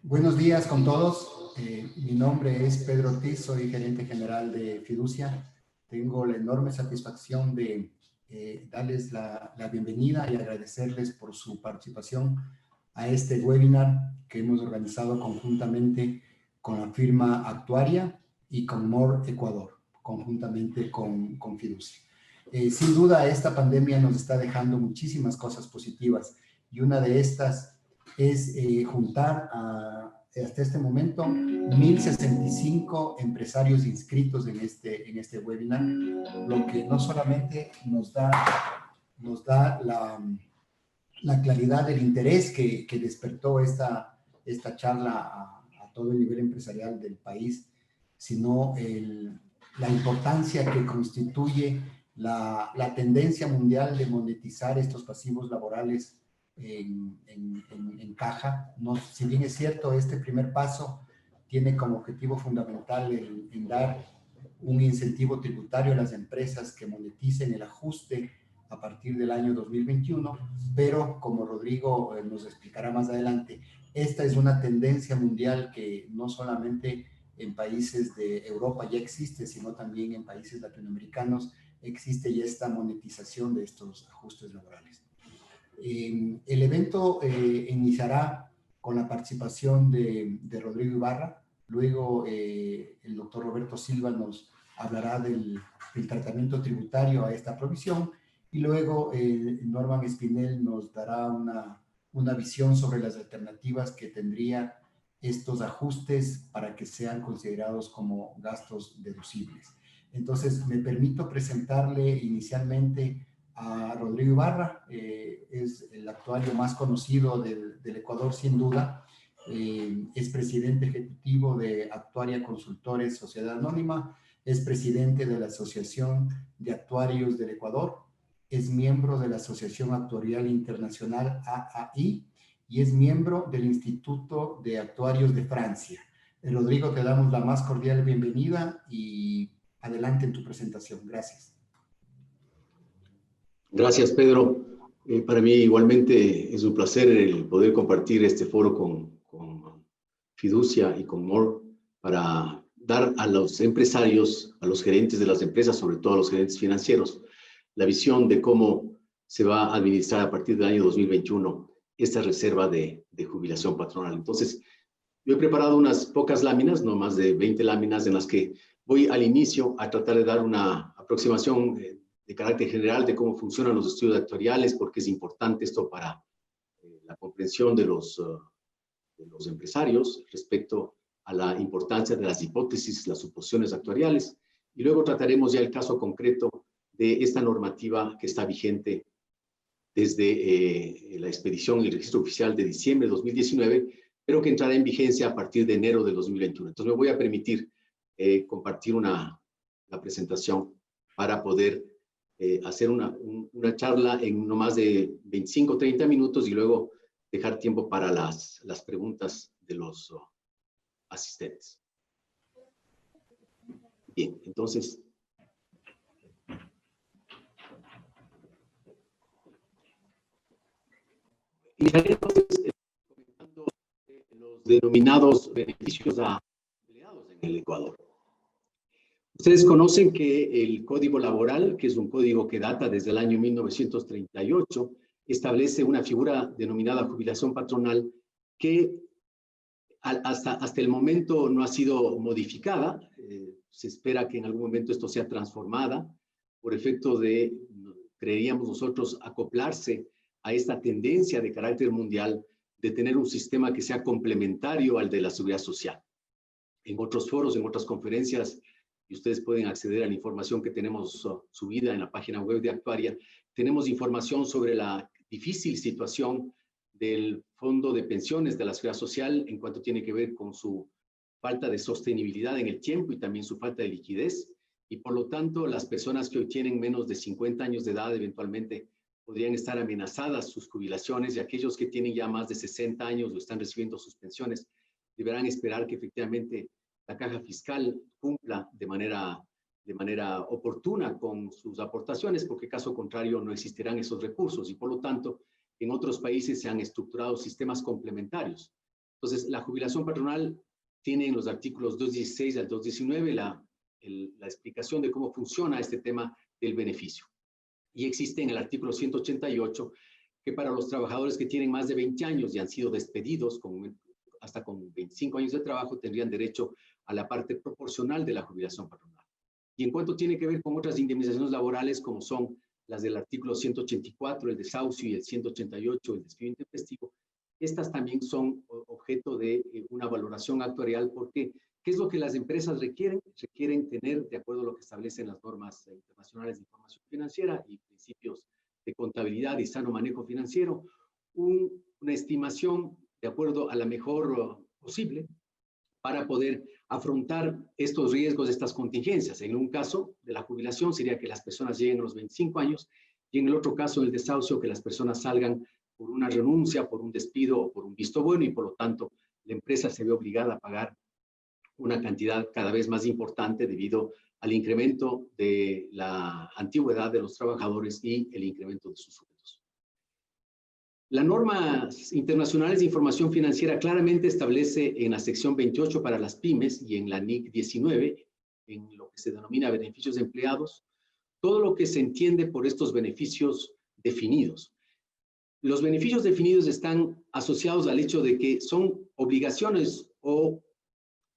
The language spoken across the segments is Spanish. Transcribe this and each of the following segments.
Buenos días con todos. Mi nombre es Pedro Ortiz, soy gerente general de Fiducia. Tengo la enorme satisfacción de darles la bienvenida y agradecerles por su participación a este webinar que hemos organizado conjuntamente con la firma Actuaria y con More Ecuador, conjuntamente con Fiducia. Sin duda, esta pandemia nos está dejando muchísimas cosas positivas y una de estas es juntar hasta este momento 1,065 empresarios inscritos en este webinar, lo que no solamente nos da la claridad del interés que despertó esta charla a todo el nivel empresarial del país, sino la importancia que constituye la tendencia mundial de monetizar estos pasivos laborales en caja. No, si bien es cierto, este primer paso tiene como objetivo fundamental en dar un incentivo tributario a las empresas que moneticen el ajuste a partir del año 2021, pero como Rodrigo nos explicará más adelante, esta es una tendencia mundial que no solamente en países de Europa ya existe, sino también en países latinoamericanos existe ya esta monetización de estos ajustes laborales. El evento iniciará con la participación de Rodrigo Ibarra, luego el doctor Roberto Silva nos hablará del tratamiento tributario a esta provisión y luego Norman Espinel nos dará una visión sobre las alternativas que tendría estos ajustes para que sean considerados como gastos deducibles. Entonces, me permito presentarle inicialmente a Rodrigo Ibarra, es el actuario más conocido del Ecuador sin duda, es presidente ejecutivo de Actuaria Consultores Sociedad Anónima, es presidente de la Asociación de Actuarios del Ecuador, es miembro de la Asociación Actuarial Internacional AAI y es miembro del Instituto de Actuarios de Francia. Rodrigo, te damos la más cordial bienvenida y adelante en tu presentación. Gracias. Gracias, Pedro. Para mí igualmente es un placer el poder compartir este foro con Fiducia y con More para dar a los empresarios, a los gerentes de las empresas, sobre todo a los gerentes financieros, la visión de cómo se va a administrar a partir del año 2021 esta reserva de jubilación patronal. Entonces, yo he preparado unas pocas láminas, no más de 20 láminas, en las que voy al inicio a tratar de dar una aproximación de carácter general de cómo funcionan los estudios actuariales, porque es importante esto para la comprensión de los empresarios respecto a la importancia de las hipótesis, las suposiciones actuariales, y luego trataremos ya el caso concreto de esta normativa que está vigente desde la expedición y el registro oficial de diciembre de 2019, pero que entrará en vigencia a partir de enero de 2021. Entonces me voy a permitir compartir la presentación para poder hacer una charla en no más de 25 o 30 minutos y luego dejar tiempo para las preguntas de los asistentes. Bien, entonces... Iniciaré entonces comentando los denominados beneficios a empleados en el Ecuador. Ustedes conocen que el Código Laboral, que es un código que data desde el año 1938, establece una figura denominada jubilación patronal que hasta el momento no ha sido modificada. Se espera que en algún momento esto sea transformada por efecto de, creeríamos nosotros, acoplarse a esta tendencia de carácter mundial de tener un sistema que sea complementario al de la seguridad social. En otros foros, en otras conferencias, y ustedes pueden acceder a la información que tenemos subida en la página web de Actuaria, tenemos información sobre la difícil situación del Fondo de Pensiones de la Seguridad Social en cuanto tiene que ver con su falta de sostenibilidad en el tiempo y también su falta de liquidez. Y por lo tanto, las personas que hoy tienen menos de 50 años de edad eventualmente podrían estar amenazadas sus jubilaciones, y aquellos que tienen ya más de 60 años o están recibiendo sus pensiones deberán esperar que efectivamente la caja fiscal cumpla de manera oportuna con sus aportaciones, porque caso contrario no existirán esos recursos, y por lo tanto en otros países se han estructurado sistemas complementarios Entonces, la jubilación patronal tiene en los artículos 216 al 219 la explicación de cómo funciona este tema del beneficio. Y existe en el artículo 188 que para los trabajadores que tienen más de 20 años y han sido despedidos hasta con 25 años de trabajo, tendrían derecho a la parte proporcional de la jubilación patronal. Y en cuanto tiene que ver con otras indemnizaciones laborales, como son las del artículo 184, el desahucio, y el 188, el despido intempestivo, estas también son objeto de una valoración actuarial, porque ¿qué es lo que las empresas requieren? Requieren tener, de acuerdo a lo que establecen las normas internacionales de información financiera y principios de contabilidad y sano manejo financiero, una estimación de acuerdo a la mejor posible para poder afrontar estos riesgos, estas contingencias. En un caso de la jubilación sería que las personas lleguen a los 25 años, y en el otro caso del desahucio, que las personas salgan por una renuncia, por un despido o por un visto bueno, y por lo tanto la empresa se ve obligada a pagar una cantidad cada vez más importante debido al incremento de la antigüedad de los trabajadores y el incremento de sus sueldos. Las normas internacionales de información financiera claramente establece en la sección 28 para las pymes y en la NIC 19, en lo que se denomina beneficios de empleados, todo lo que se entiende por estos beneficios definidos. Los beneficios definidos están asociados al hecho de que son obligaciones o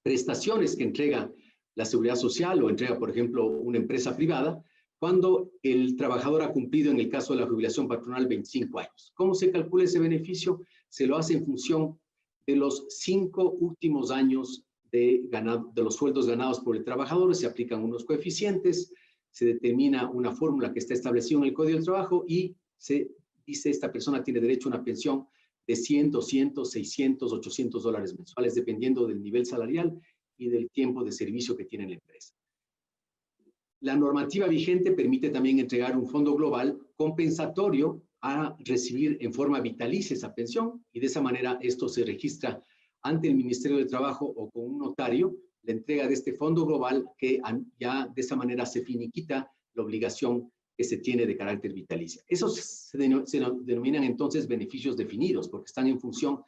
prestaciones que entrega la Seguridad Social o entrega, por ejemplo, una empresa privada, cuando el trabajador ha cumplido, en el caso de la jubilación patronal, 25 años. ¿Cómo se calcula ese beneficio? Se lo hace en función de los 5 últimos años de los sueldos ganados por el trabajador. Se aplican unos coeficientes, se determina una fórmula que está establecida en el Código del Trabajo y se dice esta persona tiene derecho a una pensión de 100, 200, 600, 800 dólares mensuales, dependiendo del nivel salarial y del tiempo de servicio que tiene la empresa. La normativa vigente permite también entregar un fondo global compensatorio a recibir en forma vitalicia esa pensión, y de esa manera esto se registra ante el Ministerio de Trabajo o con un notario, la entrega de este fondo global, que ya de esa manera se finiquita la obligación que se tiene de carácter vitalicio. Esos se denominan entonces beneficios definidos, porque están en función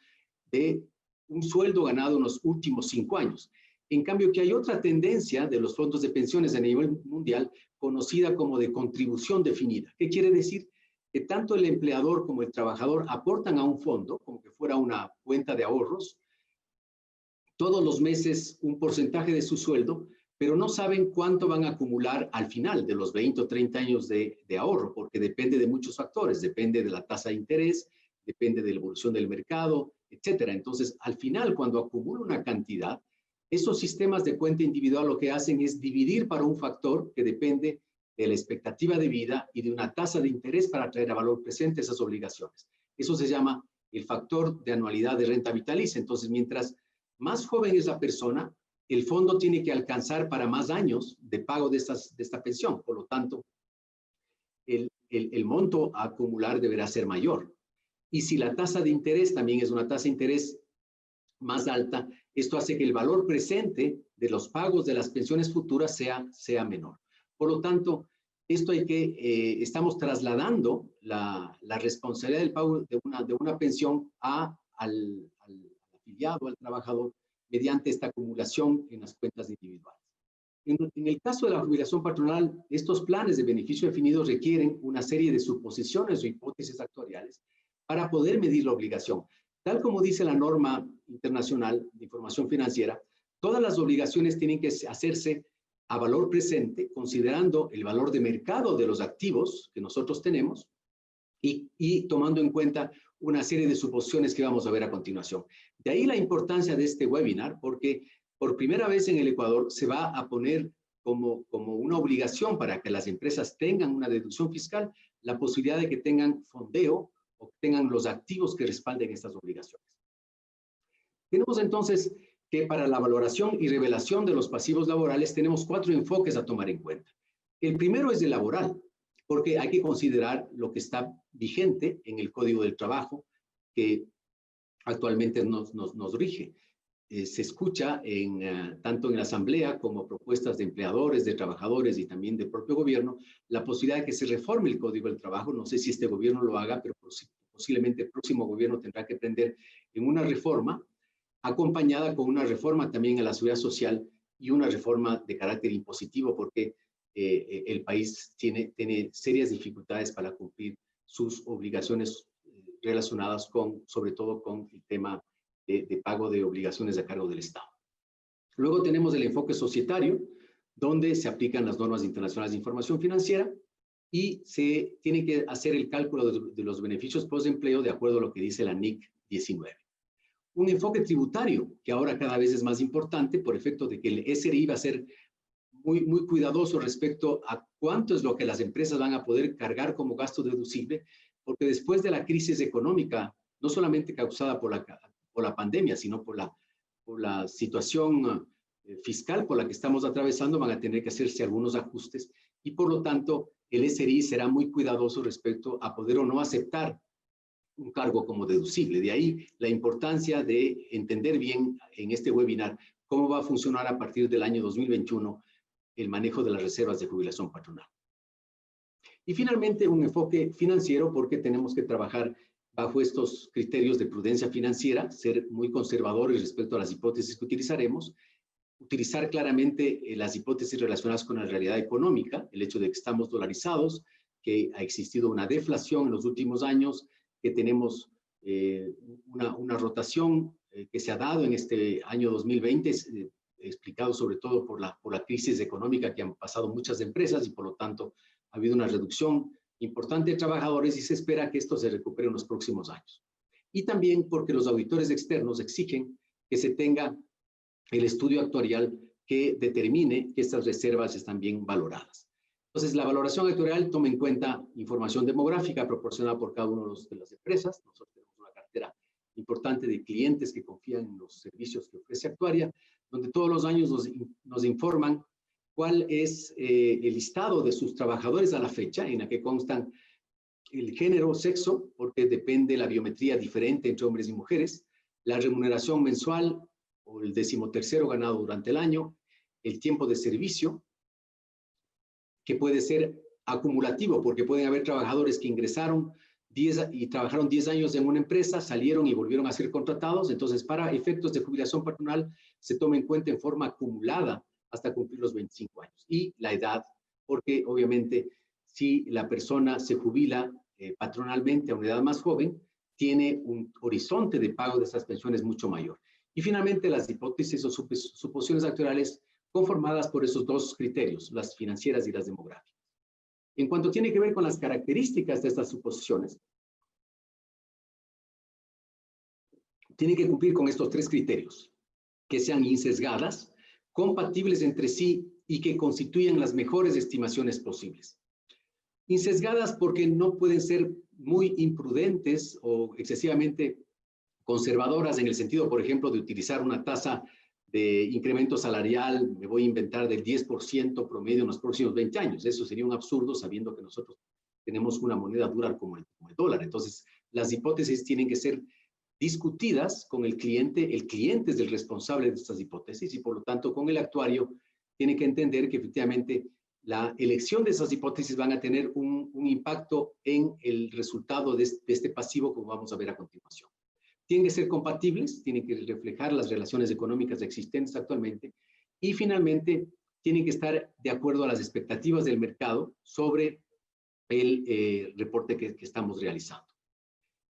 de un sueldo ganado en los últimos 5 años. En cambio, que hay otra tendencia de los fondos de pensiones a nivel mundial, conocida como de contribución definida. ¿Qué quiere decir? Que tanto el empleador como el trabajador aportan a un fondo, como que fuera una cuenta de ahorros, todos los meses un porcentaje de su sueldo, pero no saben cuánto van a acumular al final de los 20 o 30 años de ahorro, porque depende de muchos factores, depende de la tasa de interés, depende de la evolución del mercado, etcétera. Entonces, al final, cuando acumula una cantidad, esos sistemas de cuenta individual lo que hacen es dividir para un factor que depende de la expectativa de vida y de una tasa de interés para traer a valor presente esas obligaciones. Eso se llama el factor de anualidad de renta vitalicia. Entonces, mientras más joven es la persona, el fondo tiene que alcanzar para más años de pago de esta pensión. Por lo tanto, el monto a acumular deberá ser mayor. Y si la tasa de interés también es una tasa de interés más alta, esto hace que el valor presente de los pagos de las pensiones futuras sea menor. Por lo tanto, estamos trasladando la responsabilidad del pago de una pensión al afiliado, al trabajador, mediante esta acumulación en las cuentas individuales. En el caso de la jubilación patronal, estos planes de beneficio definido requieren una serie de suposiciones o hipótesis actuariales para poder medir la obligación. Tal como dice la norma internacional de información financiera, todas las obligaciones tienen que hacerse a valor presente, considerando el valor de mercado de los activos que nosotros tenemos y tomando en cuenta una serie de suposiciones que vamos a ver a continuación. De ahí la importancia de este webinar, porque por primera vez en el Ecuador se va a poner como una obligación para que las empresas tengan una deducción fiscal, la posibilidad de que tengan fondeo o tengan los activos que respalden estas obligaciones. Tenemos entonces que para la valoración y revelación de los pasivos laborales tenemos 4 enfoques a tomar en cuenta. El primero es el laboral, porque hay que considerar lo que está vigente en el Código del Trabajo, que actualmente nos rige. Se escucha tanto en la Asamblea como propuestas de empleadores, de trabajadores y también del propio gobierno, la posibilidad de que se reforme el Código del Trabajo. No sé si este gobierno lo haga, pero posiblemente el próximo gobierno tendrá que prender en una reforma acompañada con una reforma también a la seguridad social y una reforma de carácter impositivo, porque el país tiene serias dificultades para cumplir sus obligaciones relacionadas sobre todo con el tema de pago de obligaciones a cargo del Estado. Luego tenemos el enfoque societario, donde se aplican las normas internacionales de información financiera y se tiene que hacer el cálculo de los beneficios post-empleo de acuerdo a lo que dice la NIC 19. Un enfoque tributario, que ahora cada vez es más importante por efecto de que el SRI va a ser muy cuidadoso respecto a cuánto es lo que las empresas van a poder cargar como gasto deducible, porque después de la crisis económica, no solamente causada por la pandemia, sino por la situación fiscal por la que estamos atravesando, van a tener que hacerse algunos ajustes y por lo tanto el SRI será muy cuidadoso respecto a poder o no aceptar un cargo como deducible. De ahí la importancia de entender bien en este webinar cómo va a funcionar a partir del año 2021 el manejo de las reservas de jubilación patronal. Y finalmente un enfoque financiero, porque tenemos que trabajar bajo estos criterios de prudencia financiera, ser muy conservadores respecto a las hipótesis que utilizaremos, utilizar claramente las hipótesis relacionadas con la realidad económica, el hecho de que estamos dolarizados, que ha existido una deflación en los últimos años, que tenemos una rotación que se ha dado en este año 2020, explicado sobre todo por la crisis económica que han pasado muchas empresas y por lo tanto ha habido una reducción importante de trabajadores y se espera que esto se recupere en los próximos años. Y también porque los auditores externos exigen que se tenga el estudio actuarial que determine que estas reservas están bien valoradas. Entonces, la valoración actuarial toma en cuenta información demográfica proporcionada por cada una de las empresas. Nosotros tenemos una cartera importante de clientes que confían en los servicios que ofrece Actuaria, donde todos los años nos informan cuál es el listado de sus trabajadores a la fecha, en la que constan el género, sexo, porque depende la biometría diferente entre hombres y mujeres, la remuneración mensual o el 13º ganado durante el año, el tiempo de servicio, que puede ser acumulativo, porque pueden haber trabajadores que ingresaron y trabajaron 10 años en una empresa, salieron y volvieron a ser contratados. Entonces, para efectos de jubilación patronal, se toma en cuenta en forma acumulada hasta cumplir los 25 años. Y la edad, porque obviamente si la persona se jubila patronalmente a una edad más joven, tiene un horizonte de pago de esas pensiones mucho mayor. Y finalmente, las hipótesis o suposiciones actuariales conformadas por esos dos criterios, las financieras y las demográficas. En cuanto tiene que ver con las características de estas suposiciones, tiene que cumplir con estos tres criterios, que sean insesgadas, compatibles entre sí y que constituyan las mejores estimaciones posibles. Insesgadas porque no pueden ser muy imprudentes o excesivamente conservadoras en el sentido, por ejemplo, de utilizar una tasa de incremento salarial, me voy a inventar, del 10% promedio en los próximos 20 años. Eso sería un absurdo sabiendo que nosotros tenemos una moneda dura como el dólar. Entonces, las hipótesis tienen que ser discutidas con el cliente es el responsable de estas hipótesis y por lo tanto con el actuario tiene que entender que efectivamente la elección de esas hipótesis van a tener un impacto en el resultado de este pasivo, como vamos a ver a continuación. Tienen que ser compatibles, tienen que reflejar las relaciones económicas existentes actualmente y finalmente tienen que estar de acuerdo a las expectativas del mercado sobre el reporte que estamos realizando.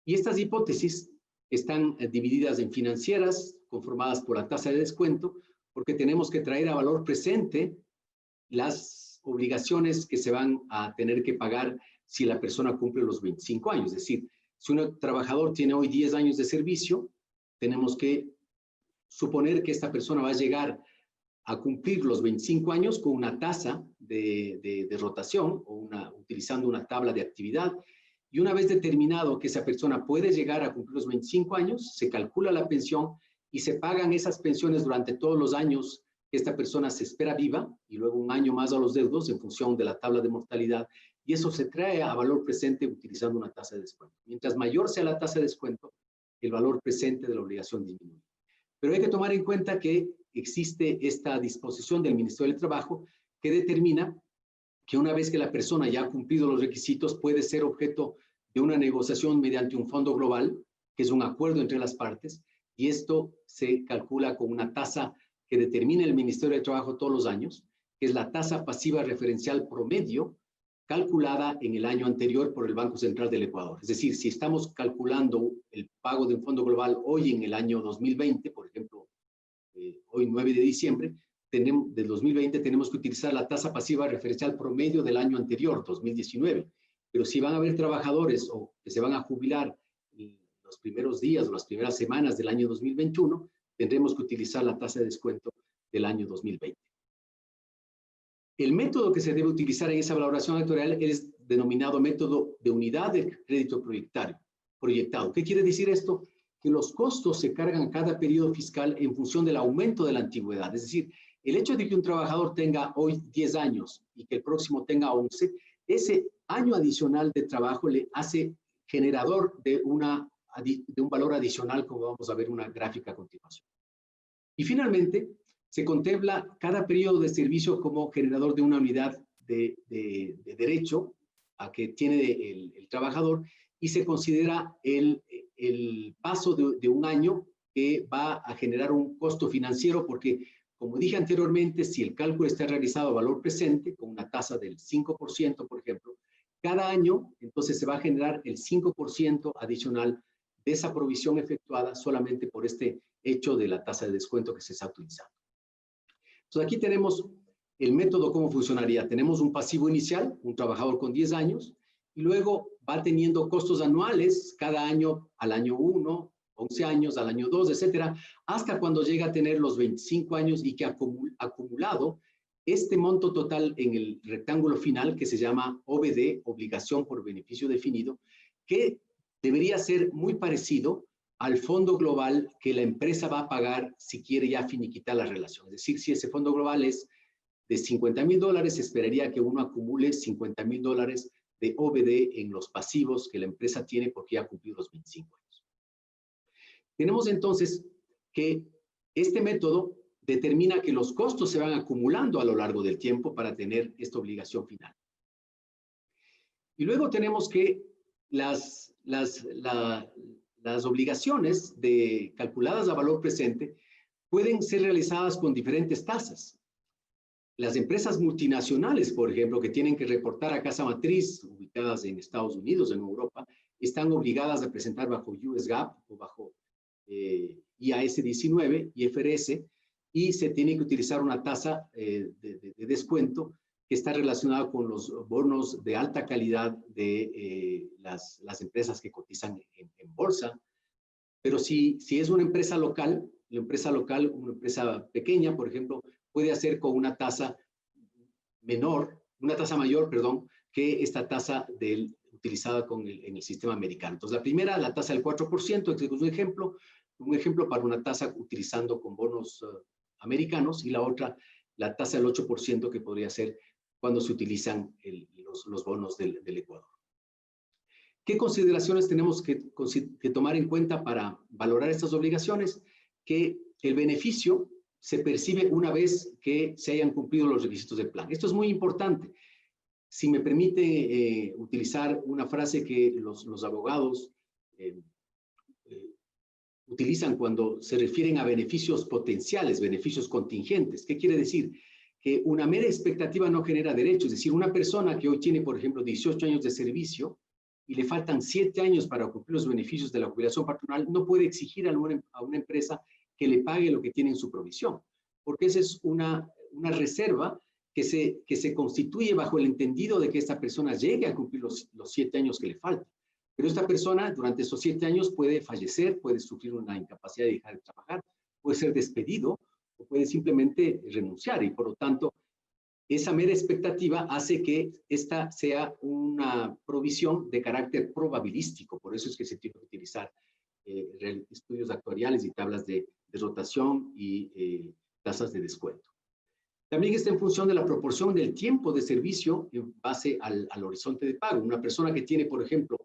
Y estas hipótesis están divididas en financieras, conformadas por la tasa de descuento, porque tenemos que traer a valor presente las obligaciones que se van a tener que pagar si la persona cumple los 25 años. Es decir, si un trabajador tiene hoy 10 años de servicio, tenemos que suponer que esta persona va a llegar a cumplir los 25 años con una tasa de rotación o utilizando una tabla de actividad. Y una vez determinado que esa persona puede llegar a cumplir los 25 años, se calcula la pensión y se pagan esas pensiones durante todos los años que esta persona se espera viva y luego un año más a los deudos en función de la tabla de mortalidad. Y eso se trae a valor presente utilizando una tasa de descuento. Mientras mayor sea la tasa de descuento, el valor presente de la obligación disminuye. Pero hay que tomar en cuenta que existe esta disposición del Ministerio del Trabajo que determina que una vez que la persona ya ha cumplido los requisitos, puede ser objeto de una negociación mediante un fondo global, que es un acuerdo entre las partes, y esto se calcula con una tasa que determina el Ministerio de Trabajo todos los años, que es la tasa pasiva referencial promedio calculada en el año anterior por el Banco Central del Ecuador. Es decir, si estamos calculando el pago de un fondo global hoy en el año 2020, por ejemplo, hoy 9 de diciembre, del 2020 tenemos que utilizar la tasa pasiva referencial promedio del año anterior, 2019. Pero si van a haber trabajadores o que se van a jubilar en los primeros días o las primeras semanas del año 2021, tendremos que utilizar la tasa de descuento del año 2020. El método que se debe utilizar en esa valoración actuarial es denominado método de unidad de crédito proyectado. ¿Qué quiere decir esto? Que los costos se cargan cada periodo fiscal en función del aumento de la antigüedad. Es decir, el hecho de que un trabajador tenga hoy 10 años y que el próximo tenga 11, ese año adicional de trabajo le hace generador de un valor adicional, como vamos a ver en una gráfica a continuación. Y finalmente, se contempla cada periodo de servicio como generador de una unidad de derecho a que tiene el trabajador, y se considera el paso de un año que va a generar un costo financiero, porque, como dije anteriormente, si el cálculo está realizado a valor presente, con una tasa del 5%, por ejemplo, cada año, entonces se va a generar el 5% adicional de esa provisión efectuada solamente por este hecho de la tasa de descuento que se está utilizando. Entonces, aquí tenemos el método, cómo funcionaría. Tenemos un pasivo inicial, un trabajador con 10 años, y luego va teniendo costos anuales cada año, al año 1, 11 años, al año 2, etcétera, hasta cuando llega a tener los 25 años y que ha acumulado este monto total en el rectángulo final, que se llama OBD, obligación por beneficio definido, que debería ser muy parecido al fondo global que la empresa va a pagar si quiere ya finiquitar la relación. Es decir, si ese fondo global es de $50,000, se esperaría que uno acumule $50,000 de OBD en los pasivos que la empresa tiene porque ya ha cumplido los 25 años. Tenemos entonces que este método determina que los costos se van acumulando a lo largo del tiempo para tener esta obligación final. Y luego tenemos que las obligaciones calculadas a valor presente pueden ser realizadas con diferentes tasas. Las empresas multinacionales, por ejemplo, que tienen que reportar a casa matriz, ubicadas en Estados Unidos, en Europa, están obligadas a presentar bajo US GAAP o bajo IAS 19, IFRS, y se tiene que utilizar una tasa de descuento que está relacionada con los bonos de alta calidad de las empresas que cotizan en bolsa. Pero si es una empresa local, una empresa pequeña, por ejemplo, puede hacer con una tasa mayor, perdón, que esta tasa utilizada en el sistema americano. Entonces, la primera, la tasa del 4%, este es un ejemplo para una tasa utilizando con bonos americanos, y la otra, la tasa del 8% que podría ser cuando se utilizan los bonos del Ecuador. ¿Qué consideraciones tenemos que tomar en cuenta para valorar estas obligaciones? Que el beneficio se percibe una vez que se hayan cumplido los requisitos del plan. Esto es muy importante. Si me permite utilizar una frase que los abogados utilizan cuando se refieren a beneficios potenciales, beneficios contingentes. ¿Qué quiere decir? Que una mera expectativa no genera derecho. Es decir, una persona que hoy tiene, por ejemplo, 18 años de servicio y le faltan 7 años para cumplir los beneficios de la jubilación patronal, no puede exigir a una empresa que le pague lo que tiene en su provisión, porque esa es una reserva que se constituye bajo el entendido de que esta persona llegue a cumplir los 7 años que le faltan. Pero esta persona durante esos 7 años puede fallecer, puede sufrir una incapacidad de dejar de trabajar, puede ser despedido o puede simplemente renunciar, y por lo tanto esa mera expectativa hace que esta sea una provisión de carácter probabilístico. Por eso es que se tiene que utilizar estudios actuariales y tablas de rotación y tasas de descuento. También está en función de la proporción del tiempo de servicio en base al horizonte de pago. Una persona que tiene, por ejemplo,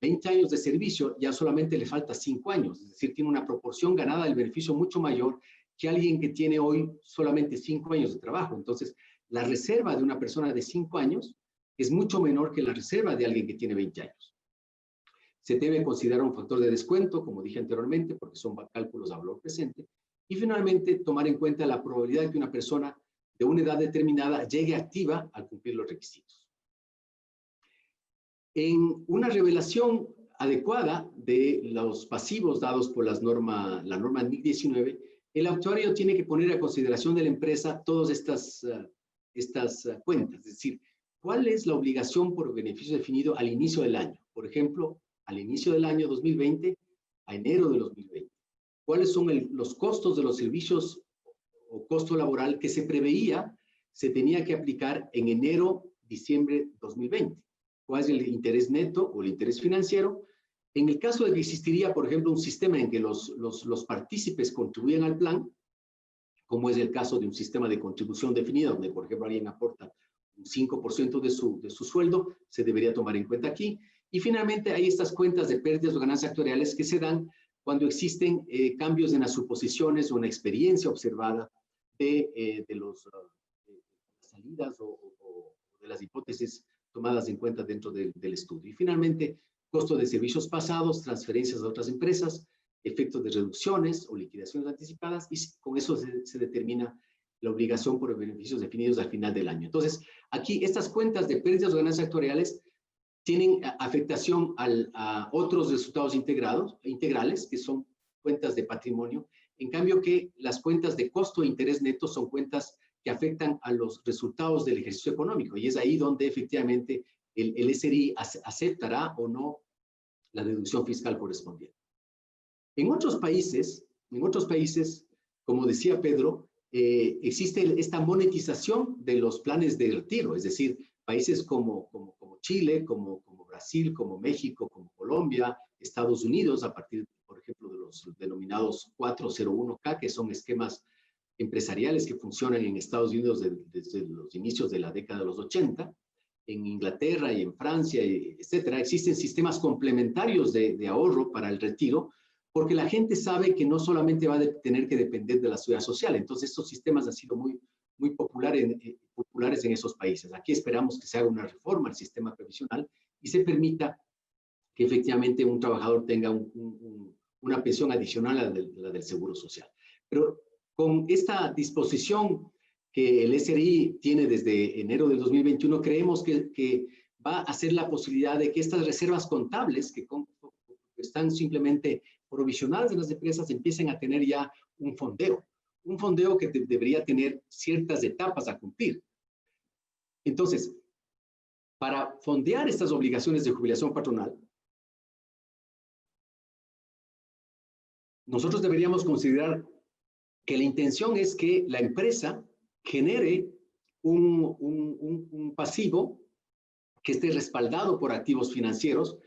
20 años de servicio, ya solamente le falta 5 años, es decir, tiene una proporción ganada del beneficio mucho mayor que alguien que tiene hoy solamente 5 años de trabajo. Entonces, la reserva de una persona de 5 años es mucho menor que la reserva de alguien que tiene 20 años. Se debe considerar un factor de descuento, como dije anteriormente, porque son cálculos a valor presente. Y finalmente, tomar en cuenta la probabilidad de que una persona de una edad determinada llegue activa al cumplir los requisitos. En una revelación adecuada de los pasivos dados por la norma NIC 19, el actuario tiene que poner a consideración de la empresa todas estas cuentas, es decir, ¿cuál es la obligación por beneficio definido al inicio del año? Por ejemplo, al inicio del año 2020 a enero de 2020. ¿Cuáles son los costos de los servicios o costo laboral que se preveía se tenía que aplicar en enero, diciembre 2020? ¿Cuál es el interés neto o el interés financiero? En el caso de que existiría, por ejemplo, un sistema en que los partícipes contribuyen al plan, como es el caso de un sistema de contribución definida, donde, por ejemplo, alguien aporta un 5% de su sueldo, se debería tomar en cuenta aquí. Y finalmente hay estas cuentas de pérdidas o ganancias actuariales que se dan cuando existen cambios en las suposiciones o en la experiencia observada de las salidas o de las hipótesis tomadas en cuenta dentro del estudio. Y finalmente, costo de servicios pasados, transferencias a otras empresas, efectos de reducciones o liquidaciones anticipadas, y con eso se determina la obligación por beneficios definidos al final del año. Entonces, aquí estas cuentas de pérdidas o ganancias actuariales tienen afectación a otros resultados integrales, que son cuentas de patrimonio, en cambio que las cuentas de costo e interés neto son cuentas que afectan a los resultados del ejercicio económico, y es ahí donde efectivamente el SRI aceptará o no la deducción fiscal correspondiente. En otros países, como decía Pedro, existe esta monetización de los planes de retiro, es decir, países como Chile, como Brasil, como México, como Colombia, Estados Unidos, a partir, por ejemplo, de los denominados 401k, que son esquemas empresariales que funcionan en Estados Unidos desde los inicios de la década de los 80, en Inglaterra y en Francia, etcétera, existen sistemas complementarios de ahorro para el retiro, porque la gente sabe que no solamente va a tener que depender de la seguridad social. Entonces, estos sistemas han sido muy populares en esos países. Aquí esperamos que se haga una reforma al sistema previsional y se permita que efectivamente un trabajador tenga una pensión adicional a la del Seguro Social. Pero con esta disposición que el SRI tiene desde enero del 2021, creemos que va a ser la posibilidad de que estas reservas contables, que están simplemente provisionadas en las empresas, empiecen a tener ya un fondeo que debería tener ciertas etapas a cumplir. Entonces, para fondear estas obligaciones de jubilación patronal, nosotros deberíamos considerar que la intención es que la empresa genere un pasivo que esté respaldado por activos financieros,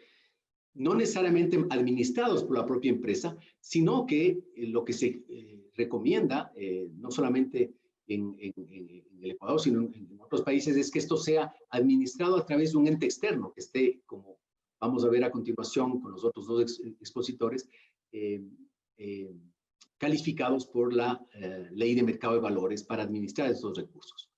no necesariamente administrados por la propia empresa, sino que lo que se recomienda, no solamente en el Ecuador, sino en otros países, es que esto sea administrado a través de un ente externo, que esté, como vamos a ver a continuación con los otros dos expositores, calificados por la Ley de Mercado de Valores para administrar estos recursos.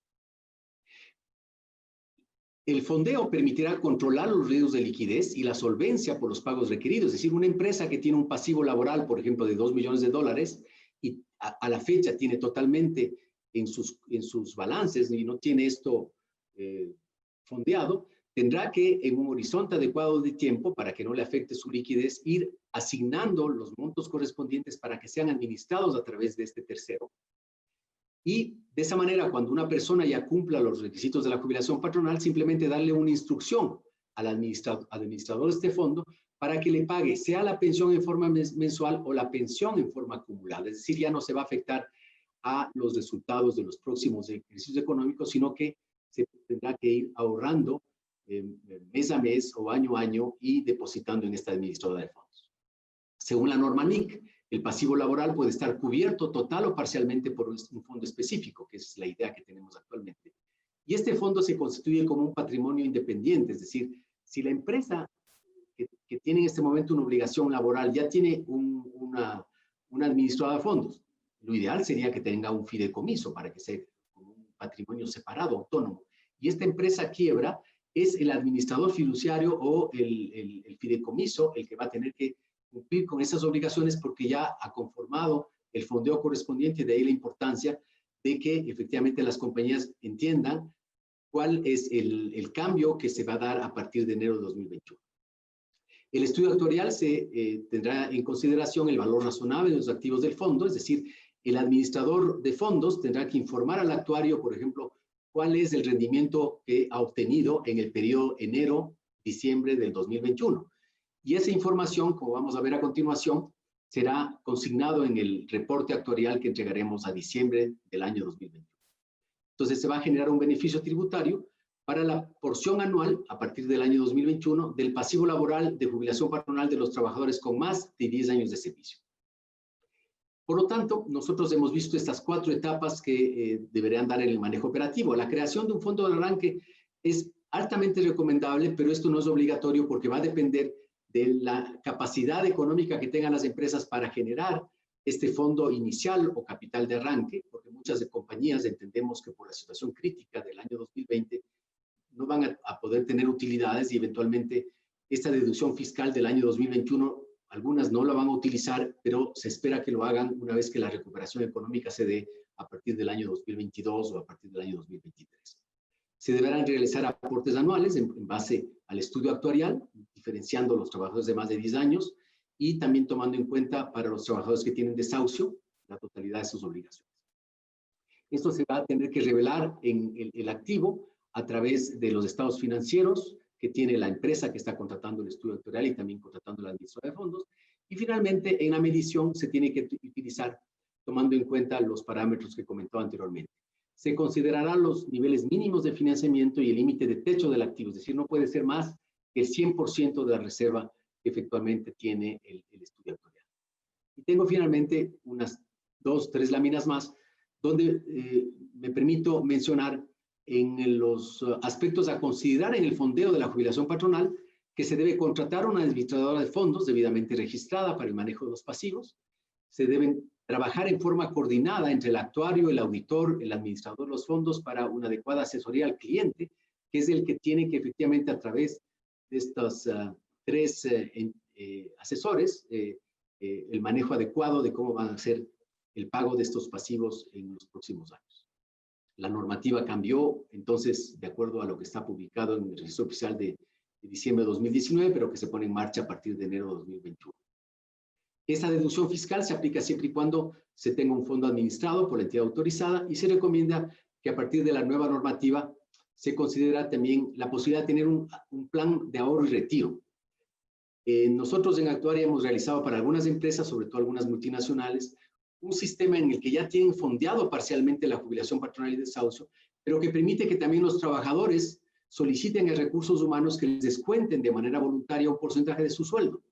El fondeo permitirá controlar los riesgos de liquidez y la solvencia por los pagos requeridos. Es decir, una empresa que tiene un pasivo laboral, por ejemplo, de $2 millones y a la fecha tiene totalmente en sus balances y no tiene esto fondeado, tendrá que, en un horizonte adecuado de tiempo, para que no le afecte su liquidez, ir asignando los montos correspondientes para que sean administrados a través de este tercero. Y de esa manera, cuando una persona ya cumpla los requisitos de la jubilación patronal, simplemente darle una instrucción al administrador de este fondo para que le pague, sea la pensión en forma mensual o la pensión en forma acumulada. Es decir, ya no se va a afectar a los resultados de los próximos ejercicios económicos, sino que se tendrá que ir ahorrando mes a mes o año a año y depositando en esta administradora de fondos. Según la norma NIC, el pasivo laboral puede estar cubierto total o parcialmente por un fondo específico, que es la idea que tenemos actualmente. Y este fondo se constituye como un patrimonio independiente, es decir, si la empresa que tiene en este momento una obligación laboral ya tiene una administradora de fondos, lo ideal sería que tenga un fideicomiso para que sea como un patrimonio separado, autónomo. Y esta empresa quiebra, es el administrador fiduciario o el fideicomiso el que va a tener que cumplir con esas obligaciones porque ya ha conformado el fondeo correspondiente, de ahí la importancia de que efectivamente las compañías entiendan cuál es el cambio que se va a dar a partir de enero de 2021. El estudio actuarial se tendrá en consideración el valor razonable de los activos del fondo, es decir, el administrador de fondos tendrá que informar al actuario, por ejemplo, cuál es el rendimiento que ha obtenido en el periodo enero-diciembre del 2021. Y esa información, como vamos a ver a continuación, será consignado en el reporte actuarial que entregaremos a diciembre del año 2021. Entonces, se va a generar un beneficio tributario para la porción anual, a partir del año 2021, del pasivo laboral de jubilación patronal de los trabajadores con más de 10 años de servicio. Por lo tanto, nosotros hemos visto estas 4 etapas que deberán dar en el manejo operativo. La creación de un fondo de arranque es altamente recomendable, pero esto no es obligatorio porque va a depender de la capacidad económica que tengan las empresas para generar este fondo inicial o capital de arranque, porque muchas compañías entendemos que por la situación crítica del año 2020 no van a poder tener utilidades y eventualmente esta deducción fiscal del año 2021, algunas no la van a utilizar, pero se espera que lo hagan una vez que la recuperación económica se dé a partir del año 2022 o a partir del año 2023. Se deberán realizar aportes anuales en base al estudio actuarial, diferenciando los trabajadores de más de 10 años y también tomando en cuenta para los trabajadores que tienen desahucio la totalidad de sus obligaciones. Esto se va a tener que revelar en el activo a través de los estados financieros que tiene la empresa que está contratando el estudio actuarial y también contratando la administradora de fondos. Y finalmente, en la medición se tiene que utilizar tomando en cuenta los parámetros que comentó anteriormente. Se considerarán los niveles mínimos de financiamiento y el límite de techo del activo, es decir, no puede ser más que el 100% de la reserva que efectivamente tiene el estudio actuarial. Y tengo finalmente unas 2, 3 láminas más, donde me permito mencionar en los aspectos a considerar en el fondeo de la jubilación patronal que se debe contratar una administradora de fondos debidamente registrada para el manejo de los pasivos. Se deben trabajar en forma coordinada entre el actuario, el auditor, el administrador de los fondos para una adecuada asesoría al cliente, que es el que tiene que efectivamente a través de estos 3 asesores el manejo adecuado de cómo van a ser el pago de estos pasivos en los próximos años. La normativa cambió, entonces, de acuerdo a lo que está publicado en el registro oficial de diciembre de 2019, pero que se pone en marcha a partir de enero de 2021. Esa deducción fiscal se aplica siempre y cuando se tenga un fondo administrado por la entidad autorizada y se recomienda que a partir de la nueva normativa se considera también la posibilidad de tener un plan de ahorro y retiro. Nosotros en Actuaria hemos realizado para algunas empresas, sobre todo algunas multinacionales, un sistema en el que ya tienen fondeado parcialmente la jubilación patronal y desahucio, pero que permite que también los trabajadores soliciten a recursos humanos que les descuenten de manera voluntaria un porcentaje de su sueldo.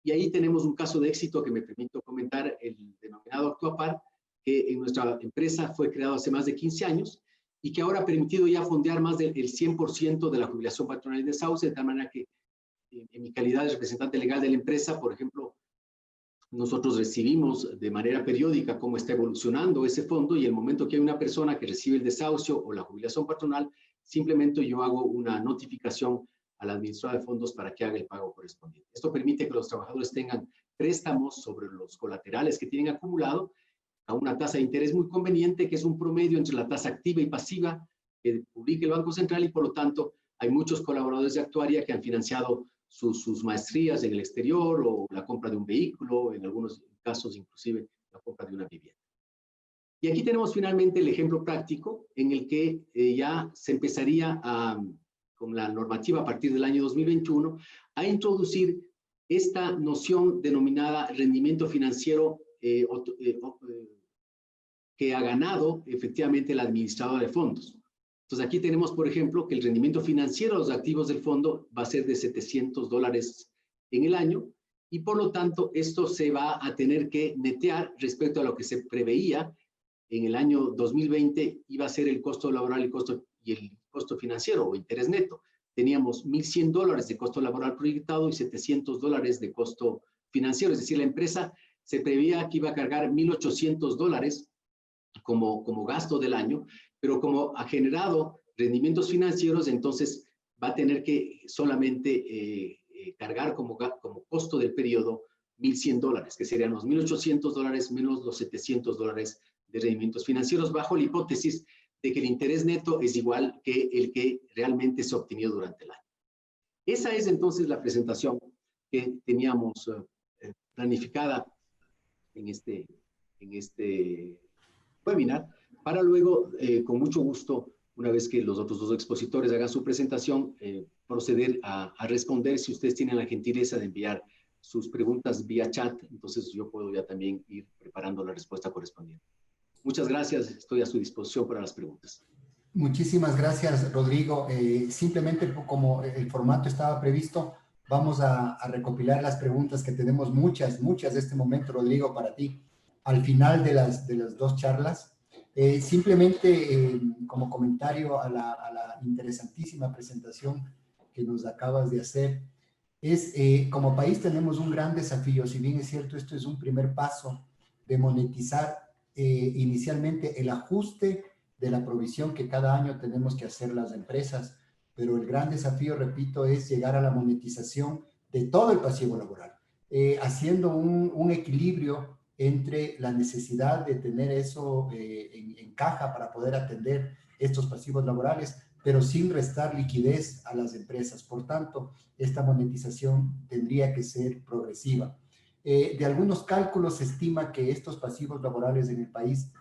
Y ahí tenemos un caso de éxito que me permito comentar, el denominado Actuapar, que en nuestra empresa fue creado hace más de 15 años y que ahora ha permitido ya fondear más del 100% de la jubilación patronal y desahucio, de tal manera que en mi calidad de representante legal de la empresa, por ejemplo, nosotros recibimos de manera periódica cómo está evolucionando ese fondo y el momento que hay una persona que recibe el desahucio o la jubilación patronal, simplemente yo hago una notificación al administrador de fondos para que haga el pago correspondiente. Esto permite que los trabajadores tengan préstamos sobre los colaterales que tienen acumulado a una tasa de interés muy conveniente, que es un promedio entre la tasa activa y pasiva que publica el Banco Central y por lo tanto hay muchos colaboradores de Actuaria que han financiado sus maestrías en el exterior o la compra de un vehículo, en algunos casos inclusive la compra de una vivienda. Y aquí tenemos finalmente el ejemplo práctico en el que ya se empezaría con la normativa a partir del año 2021 a introducir esta noción denominada rendimiento financiero que ha ganado efectivamente el administrador de fondos. Entonces aquí tenemos, por ejemplo, que el rendimiento financiero de los activos del fondo va a ser de $700 en el año y por lo tanto esto se va a tener que netear respecto a lo que se preveía en el año 2020 iba a ser el costo laboral y el costo financiero o interés neto. Teníamos $1,100 de costo laboral proyectado y $700 de costo financiero, es decir, la empresa se preveía que iba a cargar $1,800 como gasto del año, pero como ha generado rendimientos financieros, entonces va a tener que solamente cargar como costo del periodo $1,100, que serían los $1,800 menos los $700 de rendimientos financieros, bajo la hipótesis de que el interés neto es igual que el que realmente se obtenió durante el año. Esa es entonces la presentación que teníamos planificada en este webinar, para luego, con mucho gusto, una vez que los otros dos expositores hagan su presentación, proceder a responder si ustedes tienen la gentileza de enviar sus preguntas vía chat. Entonces yo puedo ya también ir preparando la respuesta correspondiente. Muchas gracias, estoy a su disposición para las preguntas. Muchísimas gracias, Rodrigo. Simplemente como el formato estaba previsto, vamos a recopilar las preguntas que tenemos, muchas de este momento, Rodrigo, para ti, al final de las dos charlas. Simplemente como comentario a la interesantísima presentación que nos acabas de hacer, como país tenemos un gran desafío. Si bien es cierto, esto es un primer paso de monetizar inicialmente el ajuste de la provisión que cada año tenemos que hacer las empresas, pero el gran desafío, repito, es llegar a la monetización de todo el pasivo laboral, haciendo un equilibrio entre la necesidad de tener eso en caja para poder atender estos pasivos laborales, pero sin restar liquidez a las empresas. Por tanto, esta monetización tendría que ser progresiva. De algunos cálculos se estima que estos pasivos laborales en el país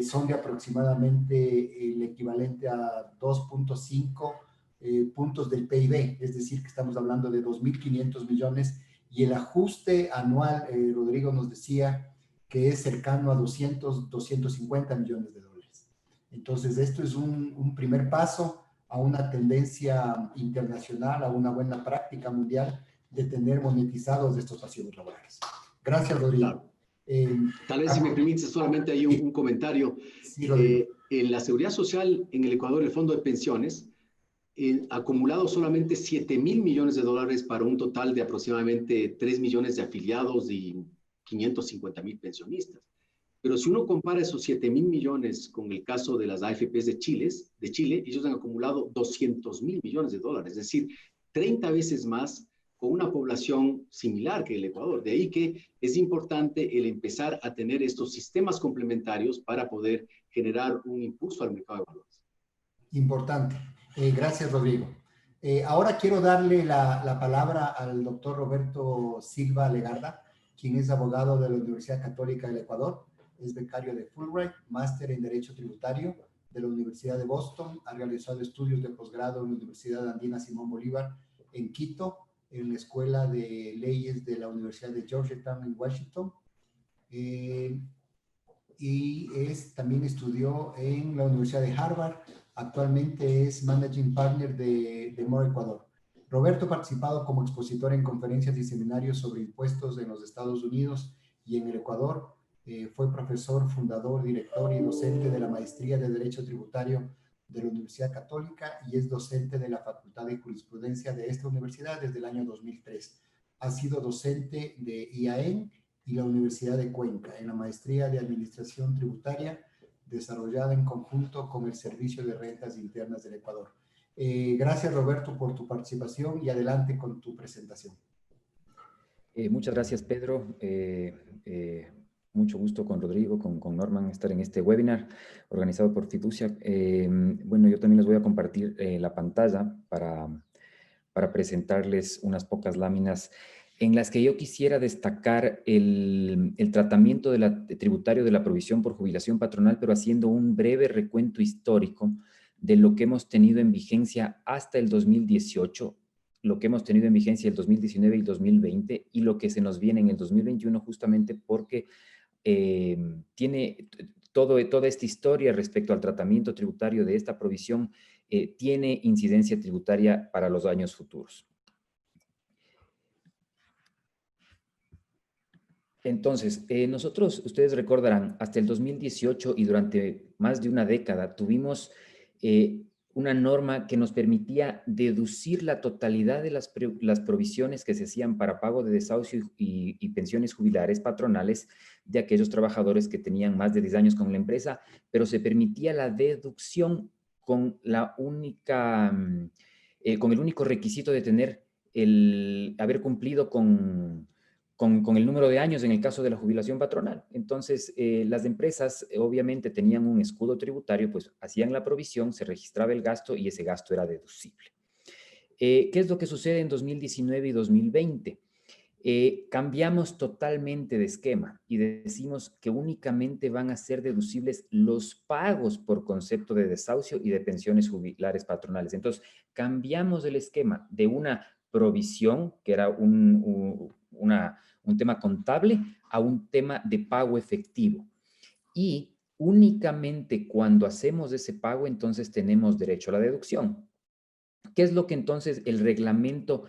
son de aproximadamente el equivalente a 2.5 puntos del PIB, es decir, que estamos hablando de 2.500 millones, y el ajuste anual, Rodrigo nos decía, que es cercano a 250 millones de dólares. Entonces, esto es un primer paso a una tendencia internacional, a una buena práctica mundial de tener monetizados estos pasivos laborales. Gracias, Rodrigo. Claro. Tal vez, si me permite, solamente hay un comentario. Sí, Rodrigo. En la seguridad social en el Ecuador, el fondo de pensiones, acumulado solamente 7.000 millones de dólares para un total de aproximadamente 3 millones de afiliados y 550.000 pensionistas. Pero si uno compara esos 7.000 millones con el caso de las AFPs de Chile, ellos han acumulado 200.000 millones de dólares, es decir, 30 veces más, con una población similar que el Ecuador. De ahí que es importante el empezar a tener estos sistemas complementarios para poder generar un impulso al mercado de valores. Importante. Gracias, Rodrigo. Ahora quiero darle la palabra al doctor Roberto Silva Legarda, quien es abogado de la Universidad Católica del Ecuador, es becario de Fulbright, máster en Derecho Tributario de la Universidad de Boston, ha realizado estudios de posgrado en la Universidad Andina Simón Bolívar en Quito, en la Escuela de Leyes de la Universidad de Georgetown en Washington, y también estudió en la Universidad de Harvard. Actualmente es Managing Partner de More Ecuador. Roberto ha participado como expositor en conferencias y seminarios sobre impuestos en los Estados Unidos y en el Ecuador. Fue profesor, fundador, director y docente de la Maestría de Derecho Tributario de la Universidad Católica y es docente de la Facultad de Jurisprudencia de esta universidad desde el año 2003. Ha sido docente de IAEN y la Universidad de Cuenca en la Maestría de Administración Tributaria desarrollada en conjunto con el Servicio de Rentas Internas del Ecuador. Gracias, Roberto, por tu participación y adelante con tu presentación. Muchas gracias, Pedro. Mucho gusto con Rodrigo, con Norman, estar en este webinar organizado por Fiducia. Bueno, yo también les voy a compartir la pantalla para presentarles unas pocas láminas en las que yo quisiera destacar el tratamiento tributario de la provisión por jubilación patronal, pero haciendo un breve recuento histórico de lo que hemos tenido en vigencia hasta el 2018, lo que hemos tenido en vigencia el 2019 y el 2020, y lo que se nos viene en el 2021, justamente porque tiene toda esta historia respecto al tratamiento tributario de esta provisión, tiene incidencia tributaria para los años futuros. Entonces, nosotros, ustedes recordarán, hasta el 2018 y durante más de una década tuvimos una norma que nos permitía deducir la totalidad de las provisiones que se hacían para pago de desahucio y pensiones jubilares patronales de aquellos trabajadores que tenían más de 10 años con la empresa, pero se permitía la deducción con la única con el único requisito de haber cumplido con el número de años en el caso de la jubilación patronal. Entonces, las empresas obviamente tenían un escudo tributario, pues hacían la provisión, se registraba el gasto y ese gasto era deducible. ¿Qué es lo que sucede en 2019 y 2020? Cambiamos totalmente de esquema y decimos que únicamente van a ser deducibles los pagos por concepto de desahucio y de pensiones jubilares patronales. Entonces, cambiamos el esquema de una provisión, que era un tema contable, a un tema de pago efectivo. Y únicamente cuando hacemos ese pago, entonces tenemos derecho a la deducción. ¿Qué es lo que entonces el reglamento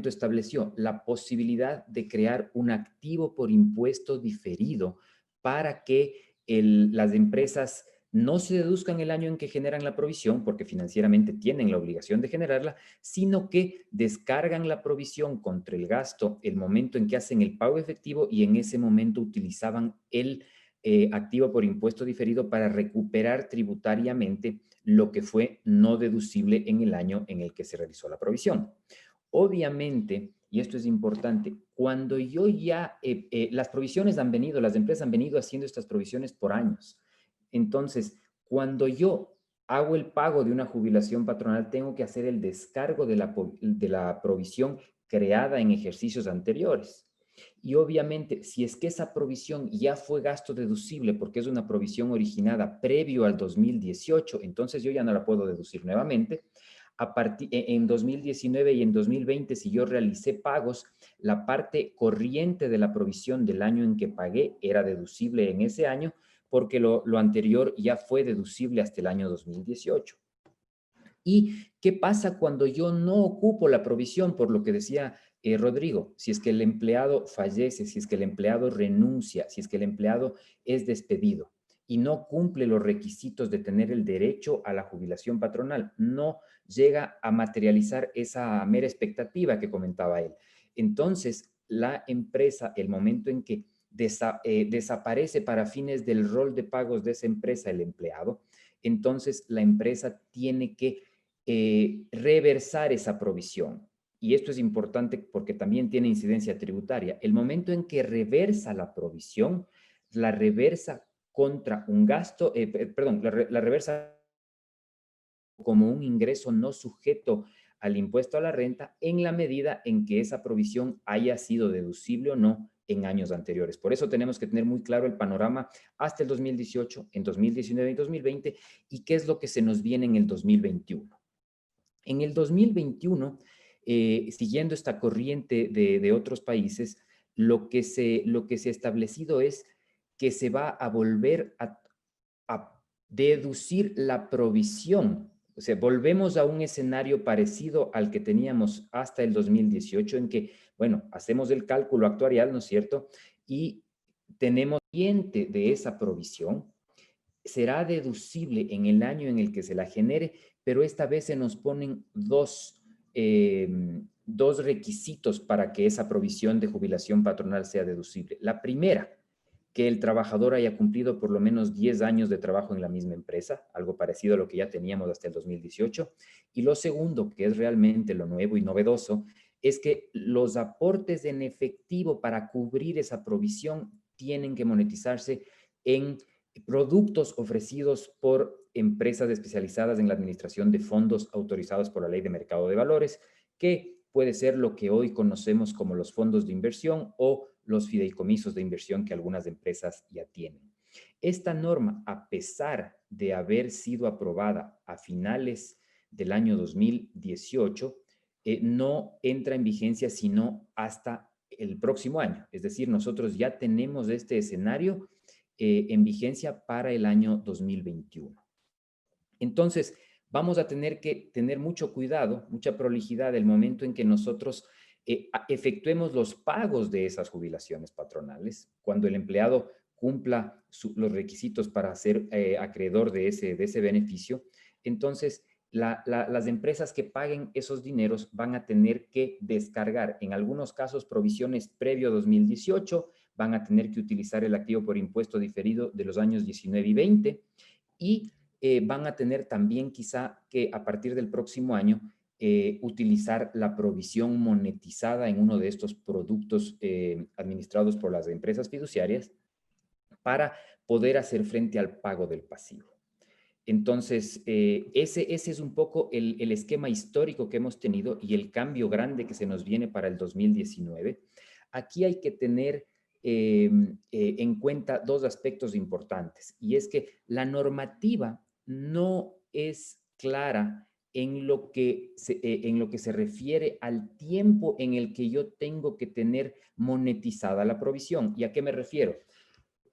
estableció? La posibilidad de crear un activo por impuesto diferido para que las empresas no se deduzcan el año en que generan la provisión, porque financieramente tienen la obligación de generarla, sino que descargan la provisión contra el gasto el momento en que hacen el pago efectivo y en ese momento utilizaban el activo por impuesto diferido para recuperar tributariamente lo que fue no deducible en el año en el que se realizó la provisión. Obviamente, y esto es importante, cuando yo ya, las provisiones han venido, las empresas han venido haciendo estas provisiones por años. Entonces, cuando yo hago el pago de una jubilación patronal, tengo que hacer el descargo de la provisión creada en ejercicios anteriores. Y obviamente, si es que esa provisión ya fue gasto deducible porque es una provisión originada previo al 2018, entonces yo ya no la puedo deducir nuevamente. En 2019 y en 2020, si yo realicé pagos, la parte corriente de la provisión del año en que pagué era deducible en ese año porque lo anterior ya fue deducible hasta el año 2018. ¿Y qué pasa cuando yo no ocupo la provisión? Por lo que decía Rodrigo, si es que el empleado fallece, si es que el empleado renuncia, si es que el empleado es despedido y no cumple los requisitos de tener el derecho a la jubilación patronal, no llega a materializar esa mera expectativa que comentaba él. Entonces, la empresa, el momento en que desaparece para fines del rol de pagos de esa empresa el empleado, entonces la empresa tiene que reversar esa provisión. Y esto es importante porque también tiene incidencia tributaria. El momento en que reversa la provisión, la reversa contra un gasto, la reversa como un ingreso no sujeto al impuesto a la renta en la medida en que esa provisión haya sido deducible o no en años anteriores. Por eso tenemos que tener muy claro el panorama hasta el 2018, en 2019 y 2020 y qué es lo que se nos viene en el 2021. En el 2021, siguiendo esta corriente de otros países, lo que se ha establecido es que se va a volver a deducir la provisión. O sea, volvemos a un escenario parecido al que teníamos hasta el 2018, en que, bueno, hacemos el cálculo actuarial, ¿no es cierto? Y tenemos cliente de esa provisión, será deducible en el año en el que se la genere, pero esta vez se nos ponen dos requisitos para que esa provisión de jubilación patronal sea deducible. La primera, que el trabajador haya cumplido por lo menos 10 años de trabajo en la misma empresa, algo parecido a lo que ya teníamos hasta el 2018. Y lo segundo, que es realmente lo nuevo y novedoso, es que los aportes en efectivo para cubrir esa provisión tienen que monetizarse en productos ofrecidos por empresas especializadas en la administración de fondos autorizados por la Ley de Mercado de Valores, que puede ser lo que hoy conocemos como los fondos de inversión o los fideicomisos de inversión que algunas empresas ya tienen. Esta norma, a pesar de haber sido aprobada a finales del año 2018, no entra en vigencia sino hasta el próximo año. Es decir, nosotros ya tenemos este escenario en vigencia para el año 2021. Entonces, vamos a tener que tener mucho cuidado, mucha prolijidad el momento en que nosotros efectuemos los pagos de esas jubilaciones patronales, cuando el empleado cumpla los requisitos para ser acreedor de ese beneficio. Entonces, las empresas que paguen esos dineros van a tener que descargar, en algunos casos, provisiones previo 2018, van a tener que utilizar el activo por impuesto diferido de los años 19 y 20, y van a tener también quizá que a partir del próximo año utilizar la provisión monetizada en uno de estos productos administrados por las empresas fiduciarias para poder hacer frente al pago del pasivo. Entonces, ese es un poco el esquema histórico que hemos tenido y el cambio grande que se nos viene para el 2019. Aquí hay que tener en cuenta dos aspectos importantes, y es que la normativa no es clara en lo que se refiere al tiempo en el que yo tengo que tener monetizada la provisión. ¿Y a qué me refiero?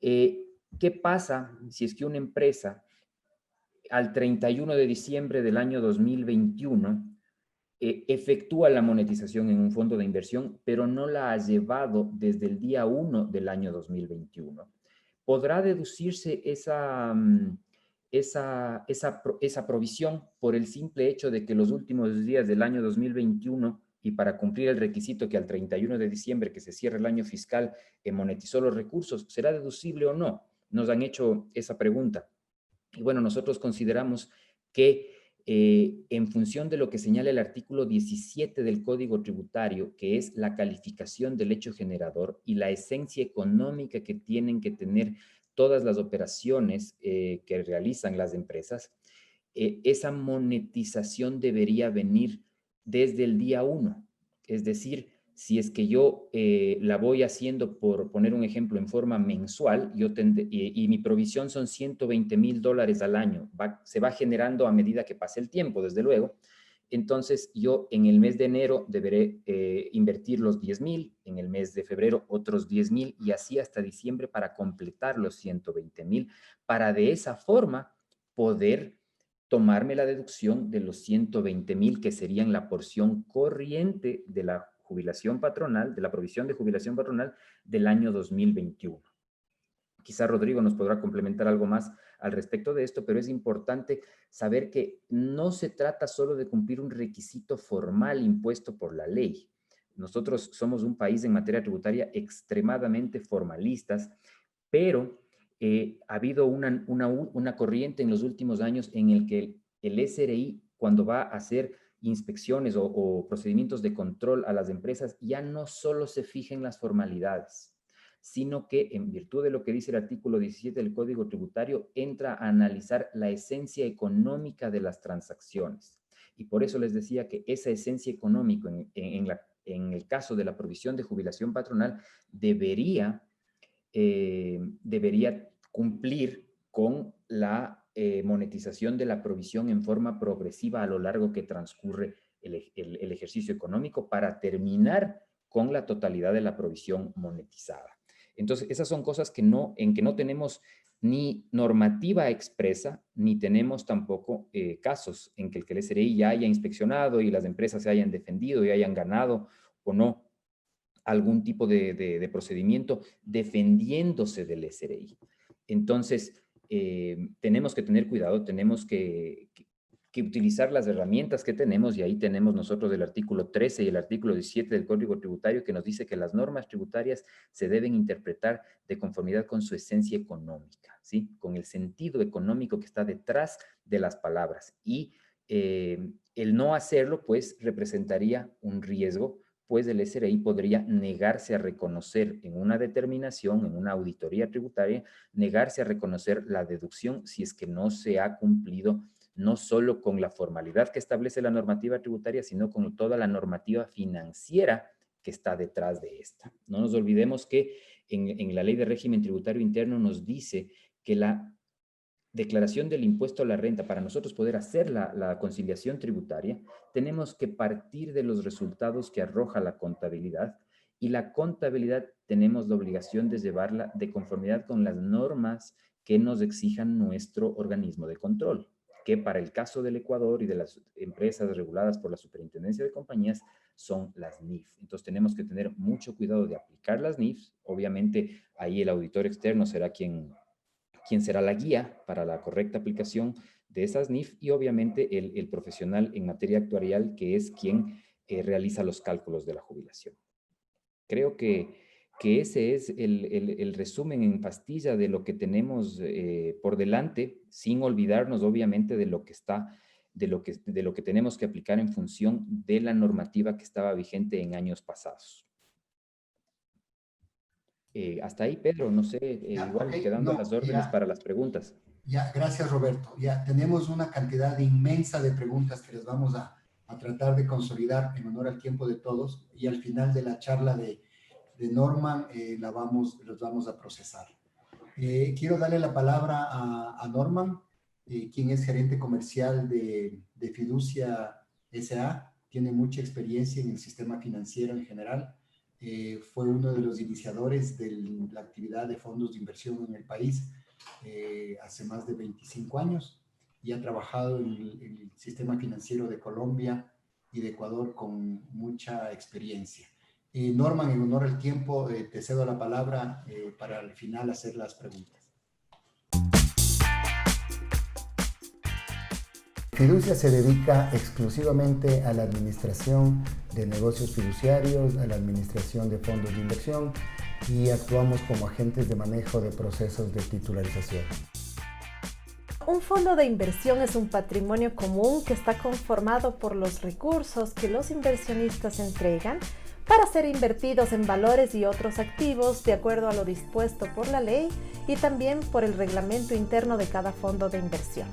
¿Qué pasa si es que una empresa al 31 de diciembre del año 2021 efectúa la monetización en un fondo de inversión, pero no la ha llevado desde el día 1 del año 2021? ¿Podrá deducirse esa provisión por el simple hecho de que los últimos días del año 2021, y para cumplir el requisito que al 31 de diciembre que se cierre el año fiscal monetizó los recursos, será deducible o no? Nos han hecho esa pregunta. Y bueno, nosotros consideramos que en función de lo que señala el artículo 17 del Código Tributario, que es la calificación del hecho generador y la esencia económica que tienen que tener todas las operaciones que realizan las empresas, esa monetización debería venir desde el día 1. Es decir, si es que yo la voy haciendo, por poner un ejemplo, en forma mensual, y mi provisión son $120,000 al año, se va generando a medida que pase el tiempo, desde luego. Entonces, yo en el mes de enero deberé invertir los 10,000, en el mes de febrero otros 10,000, y así hasta diciembre para completar los 120,000, para de esa forma poder tomarme la deducción de los 120,000, que serían la porción corriente de la jubilación patronal, de la provisión de jubilación patronal del año 2021. Quizá Rodrigo nos podrá complementar algo más al respecto de esto, pero es importante saber que no se trata solo de cumplir un requisito formal impuesto por la ley. Nosotros somos un país en materia tributaria extremadamente formalistas, pero ha habido una corriente en los últimos años en el que el SRI, cuando va a hacer inspecciones o procedimientos de control a las empresas, ya no solo se fija en las formalidades, sino que en virtud de lo que dice el artículo 17 del Código Tributario, entra a analizar la esencia económica de las transacciones. Y por eso les decía que esa esencia económica en el caso de la provisión de jubilación patronal debería cumplir con la monetización de la provisión en forma progresiva a lo largo que transcurre el ejercicio económico, para terminar con la totalidad de la provisión monetizada. Entonces, esas son cosas en que no tenemos ni normativa expresa, ni tenemos tampoco casos en que el SRI ya haya inspeccionado y las empresas se hayan defendido y hayan ganado o no algún tipo de procedimiento defendiéndose del SRI. Entonces, tenemos que tener cuidado, tenemos que utilizar las herramientas que tenemos, y ahí tenemos nosotros el artículo 13 y el artículo 17 del Código Tributario, que nos dice que las normas tributarias se deben interpretar de conformidad con su esencia económica, ¿sí? Con el sentido económico que está detrás de las palabras. Y el no hacerlo, pues, representaría un riesgo, pues el SRI podría negarse a reconocer en una determinación, en una auditoría tributaria, negarse a reconocer la deducción si es que no se ha cumplido no solo con la formalidad que establece la normativa tributaria, sino con toda la normativa financiera que está detrás de esta. No nos olvidemos que en la Ley de Régimen Tributario Interno nos dice que la declaración del impuesto a la renta, para nosotros poder hacer la conciliación tributaria, tenemos que partir de los resultados que arroja la contabilidad, y la contabilidad tenemos la obligación de llevarla de conformidad con las normas que nos exijan nuestro organismo de control, que para el caso del Ecuador y de las empresas reguladas por la Superintendencia de Compañías son las NIF. Entonces tenemos que tener mucho cuidado de aplicar las NIF. Obviamente ahí el auditor externo será quien será la guía para la correcta aplicación de esas NIF, y obviamente el profesional en materia actuarial, que es quien realiza los cálculos de la jubilación. Creo que que ese es el resumen en pastilla de lo que tenemos por delante, sin olvidarnos obviamente de lo que está, de lo que tenemos que aplicar en función de la normativa que estaba vigente en años pasados. Hasta ahí, Pedro, no sé, Ya, igual ok, quedando no, las órdenes ya, para las preguntas. ya, gracias Roberto. Ya tenemos una cantidad inmensa de preguntas que les vamos a tratar de consolidar en honor al tiempo de todos y al final de la charla de Norman los vamos a procesar. Quiero darle la palabra a Norman, quien es gerente comercial de Fiducia S.A. Tiene mucha experiencia en el sistema financiero en general. Fue uno de los iniciadores de la actividad de fondos de inversión en el país hace más de 25 años y ha trabajado en el sistema financiero de Colombia y de Ecuador con mucha experiencia. Norman, en honor al tiempo, te cedo la palabra para al final hacer las preguntas. Fiducia se dedica exclusivamente a la administración de negocios fiduciarios, a la administración de fondos de inversión y actuamos como agentes de manejo de procesos de titularización. Un fondo de inversión es un patrimonio común que está conformado por los recursos que los inversionistas entregan para ser invertidos en valores y otros activos de acuerdo a lo dispuesto por la ley y también por el reglamento interno de cada fondo de inversión.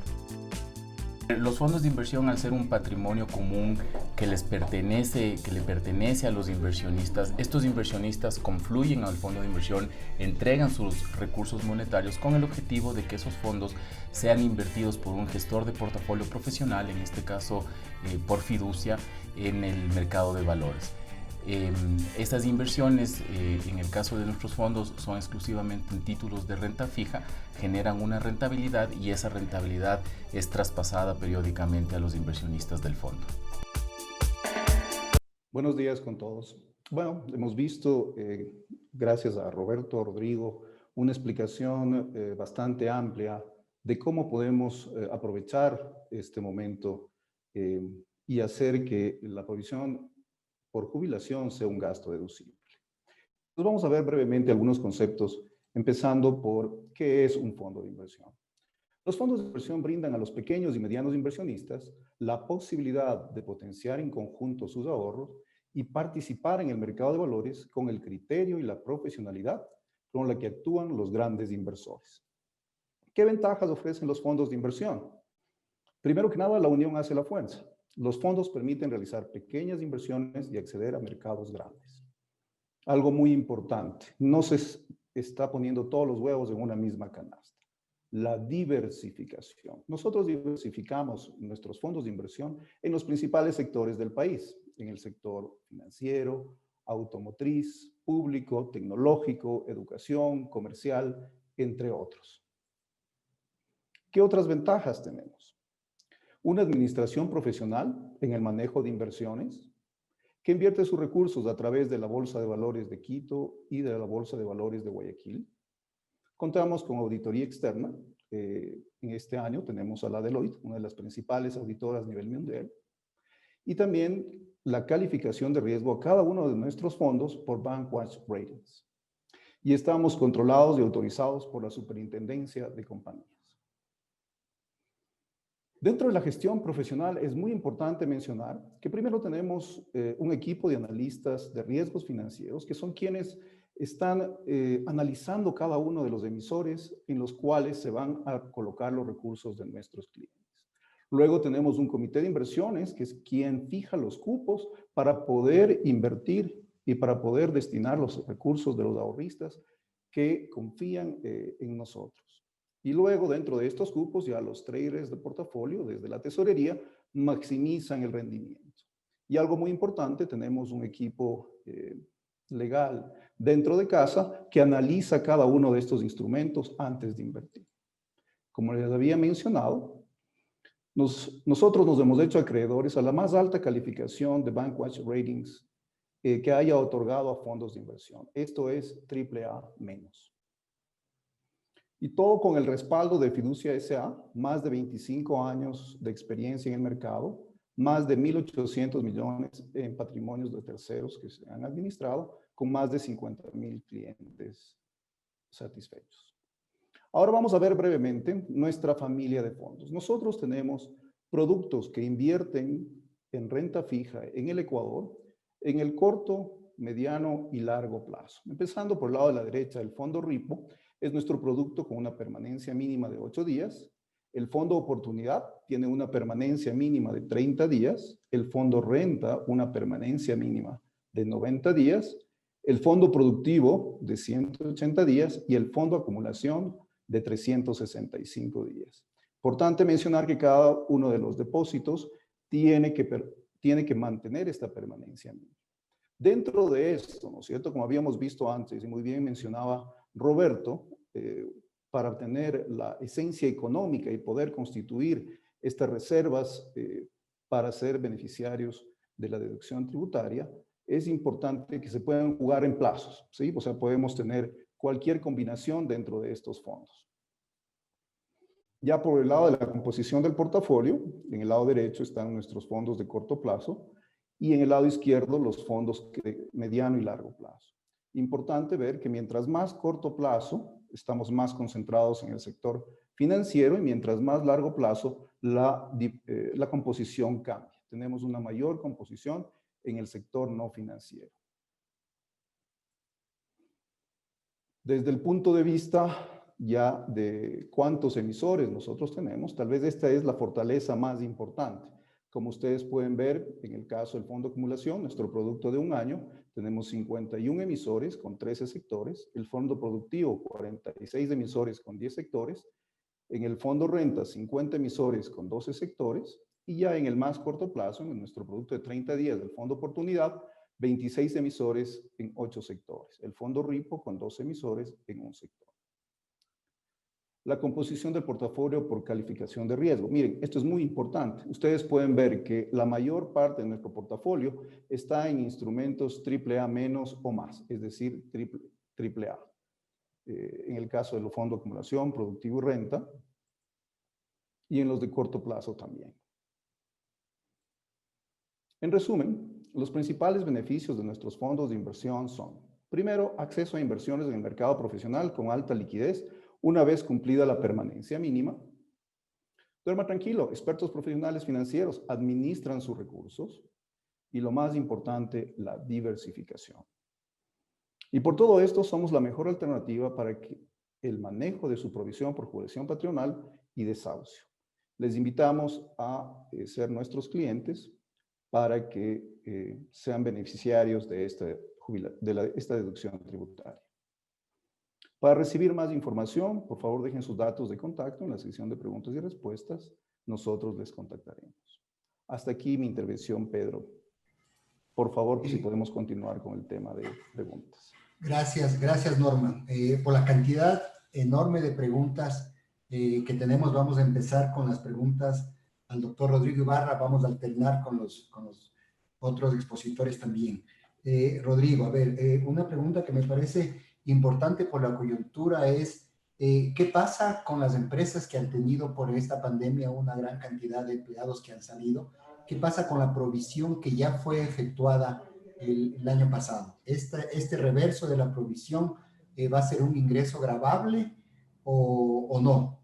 Los fondos de inversión, al ser un patrimonio común que le pertenece a los inversionistas, estos inversionistas confluyen al fondo de inversión, entregan sus recursos monetarios con el objetivo de que esos fondos sean invertidos por un gestor de portafolio profesional, en este caso por fiducia, en el mercado de valores. Estas inversiones, en el caso de nuestros fondos, son exclusivamente en títulos de renta fija, generan una rentabilidad y esa rentabilidad es traspasada periódicamente a los inversionistas del fondo. Buenos días con todos. Bueno, hemos visto, gracias a Roberto, Rodrigo, una explicación bastante amplia de cómo podemos aprovechar este momento y hacer que la provisión por jubilación sea un gasto deducible. Entonces vamos a ver brevemente algunos conceptos, empezando por qué es un fondo de inversión. Los fondos de inversión brindan a los pequeños y medianos inversionistas la posibilidad de potenciar en conjunto sus ahorros y participar en el mercado de valores con el criterio y la profesionalidad con la que actúan los grandes inversores. ¿Qué ventajas ofrecen los fondos de inversión? Primero que nada, la unión hace la fuerza. Los fondos permiten realizar pequeñas inversiones y acceder a mercados grandes. Algo muy importante, no se está poniendo todos los huevos en una misma canasta. La diversificación. Nosotros diversificamos nuestros fondos de inversión en los principales sectores del país, en el sector financiero, automotriz, público, tecnológico, educación, comercial, entre otros. ¿Qué otras ventajas tenemos? Una administración profesional en el manejo de inversiones, que invierte sus recursos a través de la Bolsa de Valores de Quito y de la Bolsa de Valores de Guayaquil. Contamos con auditoría externa. En este año tenemos a la Deloitte, una de las principales auditoras a nivel mundial. Y también la calificación de riesgo a cada uno de nuestros fondos por Bankwatch Ratings. Y estamos controlados y autorizados por la Superintendencia de Compañías. Dentro de la gestión profesional es muy importante mencionar que primero tenemos un equipo de analistas de riesgos financieros que son quienes están analizando cada uno de los emisores en los cuales se van a colocar los recursos de nuestros clientes. Luego tenemos un comité de inversiones que es quien fija los cupos para poder invertir y para poder destinar los recursos de los ahorristas que confían en nosotros. Y luego, dentro de estos cupos, ya los traders de portafolio, desde la tesorería, maximizan el rendimiento. Y algo muy importante, tenemos un equipo legal dentro de casa que analiza cada uno de estos instrumentos antes de invertir. Como les había mencionado, nosotros nos hemos hecho acreedores a la más alta calificación de Bankwatch Ratings que haya otorgado a fondos de inversión. Esto es AAA-. Y todo con el respaldo de Fiducia S.A., más de 25 años de experiencia en el mercado, más de 1.800 millones en patrimonios de terceros que se han administrado, con más de 50.000 clientes satisfechos. Ahora vamos a ver brevemente nuestra familia de fondos. Nosotros tenemos productos que invierten en renta fija en el Ecuador en el corto, mediano y largo plazo. Empezando por el lado de la derecha, el fondo RIPO es nuestro producto con una permanencia mínima de 8 días. El fondo Oportunidad tiene una permanencia mínima de 30 días. El fondo Renta, una permanencia mínima de 90 días. El fondo Productivo de 180 días y el fondo Acumulación de 365 días. Importante mencionar que cada uno de los depósitos tiene que mantener esta permanencia mínima. Dentro de esto, ¿no es cierto? Como habíamos visto antes y muy bien mencionaba Roberto, para obtener la esencia económica y poder constituir estas reservas para ser beneficiarios de la deducción tributaria, es importante que se puedan jugar en plazos, ¿sí? O sea, podemos tener cualquier combinación dentro de estos fondos. Ya por el lado de la composición del portafolio, en el lado derecho están nuestros fondos de corto plazo y en el lado izquierdo los fondos de mediano y largo plazo. Importante ver que mientras más corto plazo, estamos más concentrados en el sector financiero y mientras más largo plazo, la composición cambia. Tenemos una mayor composición en el sector no financiero. Desde el punto de vista ya de cuántos emisores nosotros tenemos, tal vez esta es la fortaleza más importante. Como ustedes pueden ver, en el caso del Fondo Acumulación, nuestro producto de un año, tenemos 51 emisores con 13 sectores, el Fondo Productivo, 46 emisores con 10 sectores, en el Fondo Renta, 50 emisores con 12 sectores, y ya en el más corto plazo, en nuestro producto de 30 días del Fondo Oportunidad, 26 emisores en 8 sectores, el Fondo RIPO con 12 emisores en un sector. La composición del portafolio por calificación de riesgo. Miren, esto es muy importante. Ustedes pueden ver que la mayor parte de nuestro portafolio está en instrumentos AAA menos o más, es decir, AAA. En el caso de los fondos de acumulación, productivo y renta, y en los de corto plazo también. En resumen, los principales beneficios de nuestros fondos de inversión son, primero, acceso a inversiones en el mercado profesional con alta liquidez, una vez cumplida la permanencia mínima. Duerma tranquilo, expertos profesionales financieros administran sus recursos y lo más importante, la diversificación. Y por todo esto somos la mejor alternativa para el manejo de su provisión por jubilación patronal y desahucio. Les invitamos a ser nuestros clientes para que sean beneficiarios de esta deducción tributaria. Para recibir más información, por favor dejen sus datos de contacto en la sección de preguntas y respuestas. Nosotros les contactaremos. Hasta aquí mi intervención, Pedro. Por favor, si podemos continuar con el tema de preguntas. Gracias Norman. Por la cantidad enorme de preguntas que tenemos, vamos a empezar con las preguntas al doctor Rodrigo Ibarra. Vamos a alternar con los otros expositores también. Rodrigo, a ver, una pregunta que me parece importante por la coyuntura es ¿qué pasa con las empresas que han tenido por esta pandemia una gran cantidad de empleados que han salido? ¿Qué pasa con la provisión que ya fue efectuada el año pasado? ¿Este reverso de la provisión va a ser un ingreso gravable o no?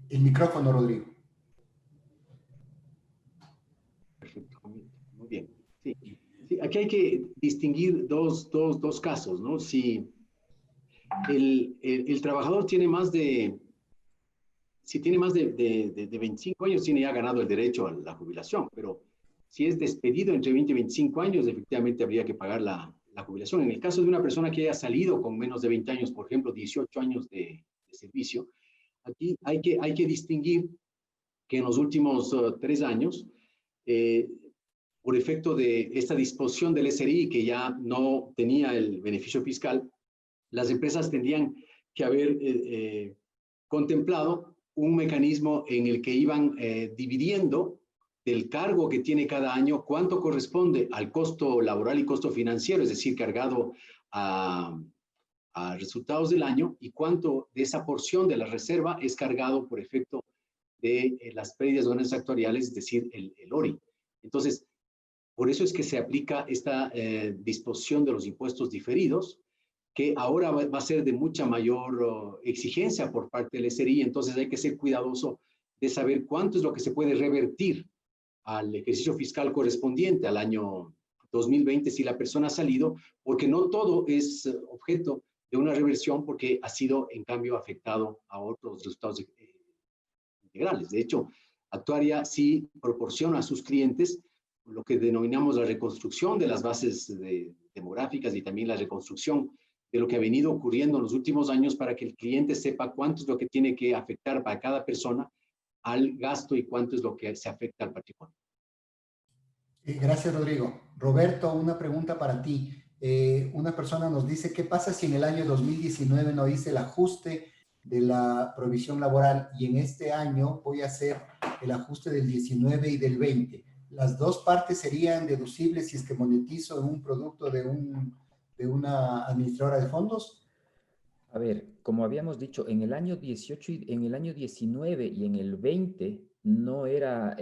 El micrófono, Rodrigo. Perfecto, muy bien. Sí. Sí, aquí hay que distinguir dos casos, ¿no? Si el trabajador tiene más de 25 años, tiene ya ganado el derecho a la jubilación, pero si es despedido entre 20 y 25 años, efectivamente habría que pagar la jubilación. En el caso de una persona que haya salido con menos de 20 años, por ejemplo, 18 años de servicio, aquí hay que distinguir que en los últimos 3 años, por efecto de esta disposición del SRI, que ya no tenía el beneficio fiscal, las empresas tendrían que haber contemplado un mecanismo en el que iban dividiendo del cargo que tiene cada año cuánto corresponde al costo laboral y costo financiero, es decir, cargado a resultados del año, y cuánto de esa porción de la reserva es cargado por efecto de las pérdidas o ganancias actuariales, es decir, el ORI. Entonces, Por eso es que se aplica esta disposición de los impuestos diferidos, que ahora va a ser de mucha mayor exigencia por parte del SRI. Entonces hay que ser cuidadoso de saber cuánto es lo que se puede revertir al ejercicio fiscal correspondiente al año 2020 si la persona ha salido, porque no todo es objeto de una reversión, porque ha sido en cambio afectado a otros resultados integrales. De hecho, Actuaria sí proporciona a sus clientes lo que denominamos la reconstrucción de las bases demográficas y también la reconstrucción de lo que ha venido ocurriendo en los últimos años para que el cliente sepa cuánto es lo que tiene que afectar para cada persona al gasto y cuánto es lo que se afecta al patrimonio. Gracias, Rodrigo. Roberto, una pregunta para ti. Una persona nos dice, ¿qué pasa si en el año 2019 no hice el ajuste de la provisión laboral y en este año voy a hacer el ajuste del 19 y del 20? ¿Las dos partes serían deducibles si es que monetizo en un producto de una administradora de fondos? A ver, como habíamos dicho, en el año 18 y en el año 19 y en el 20 no era,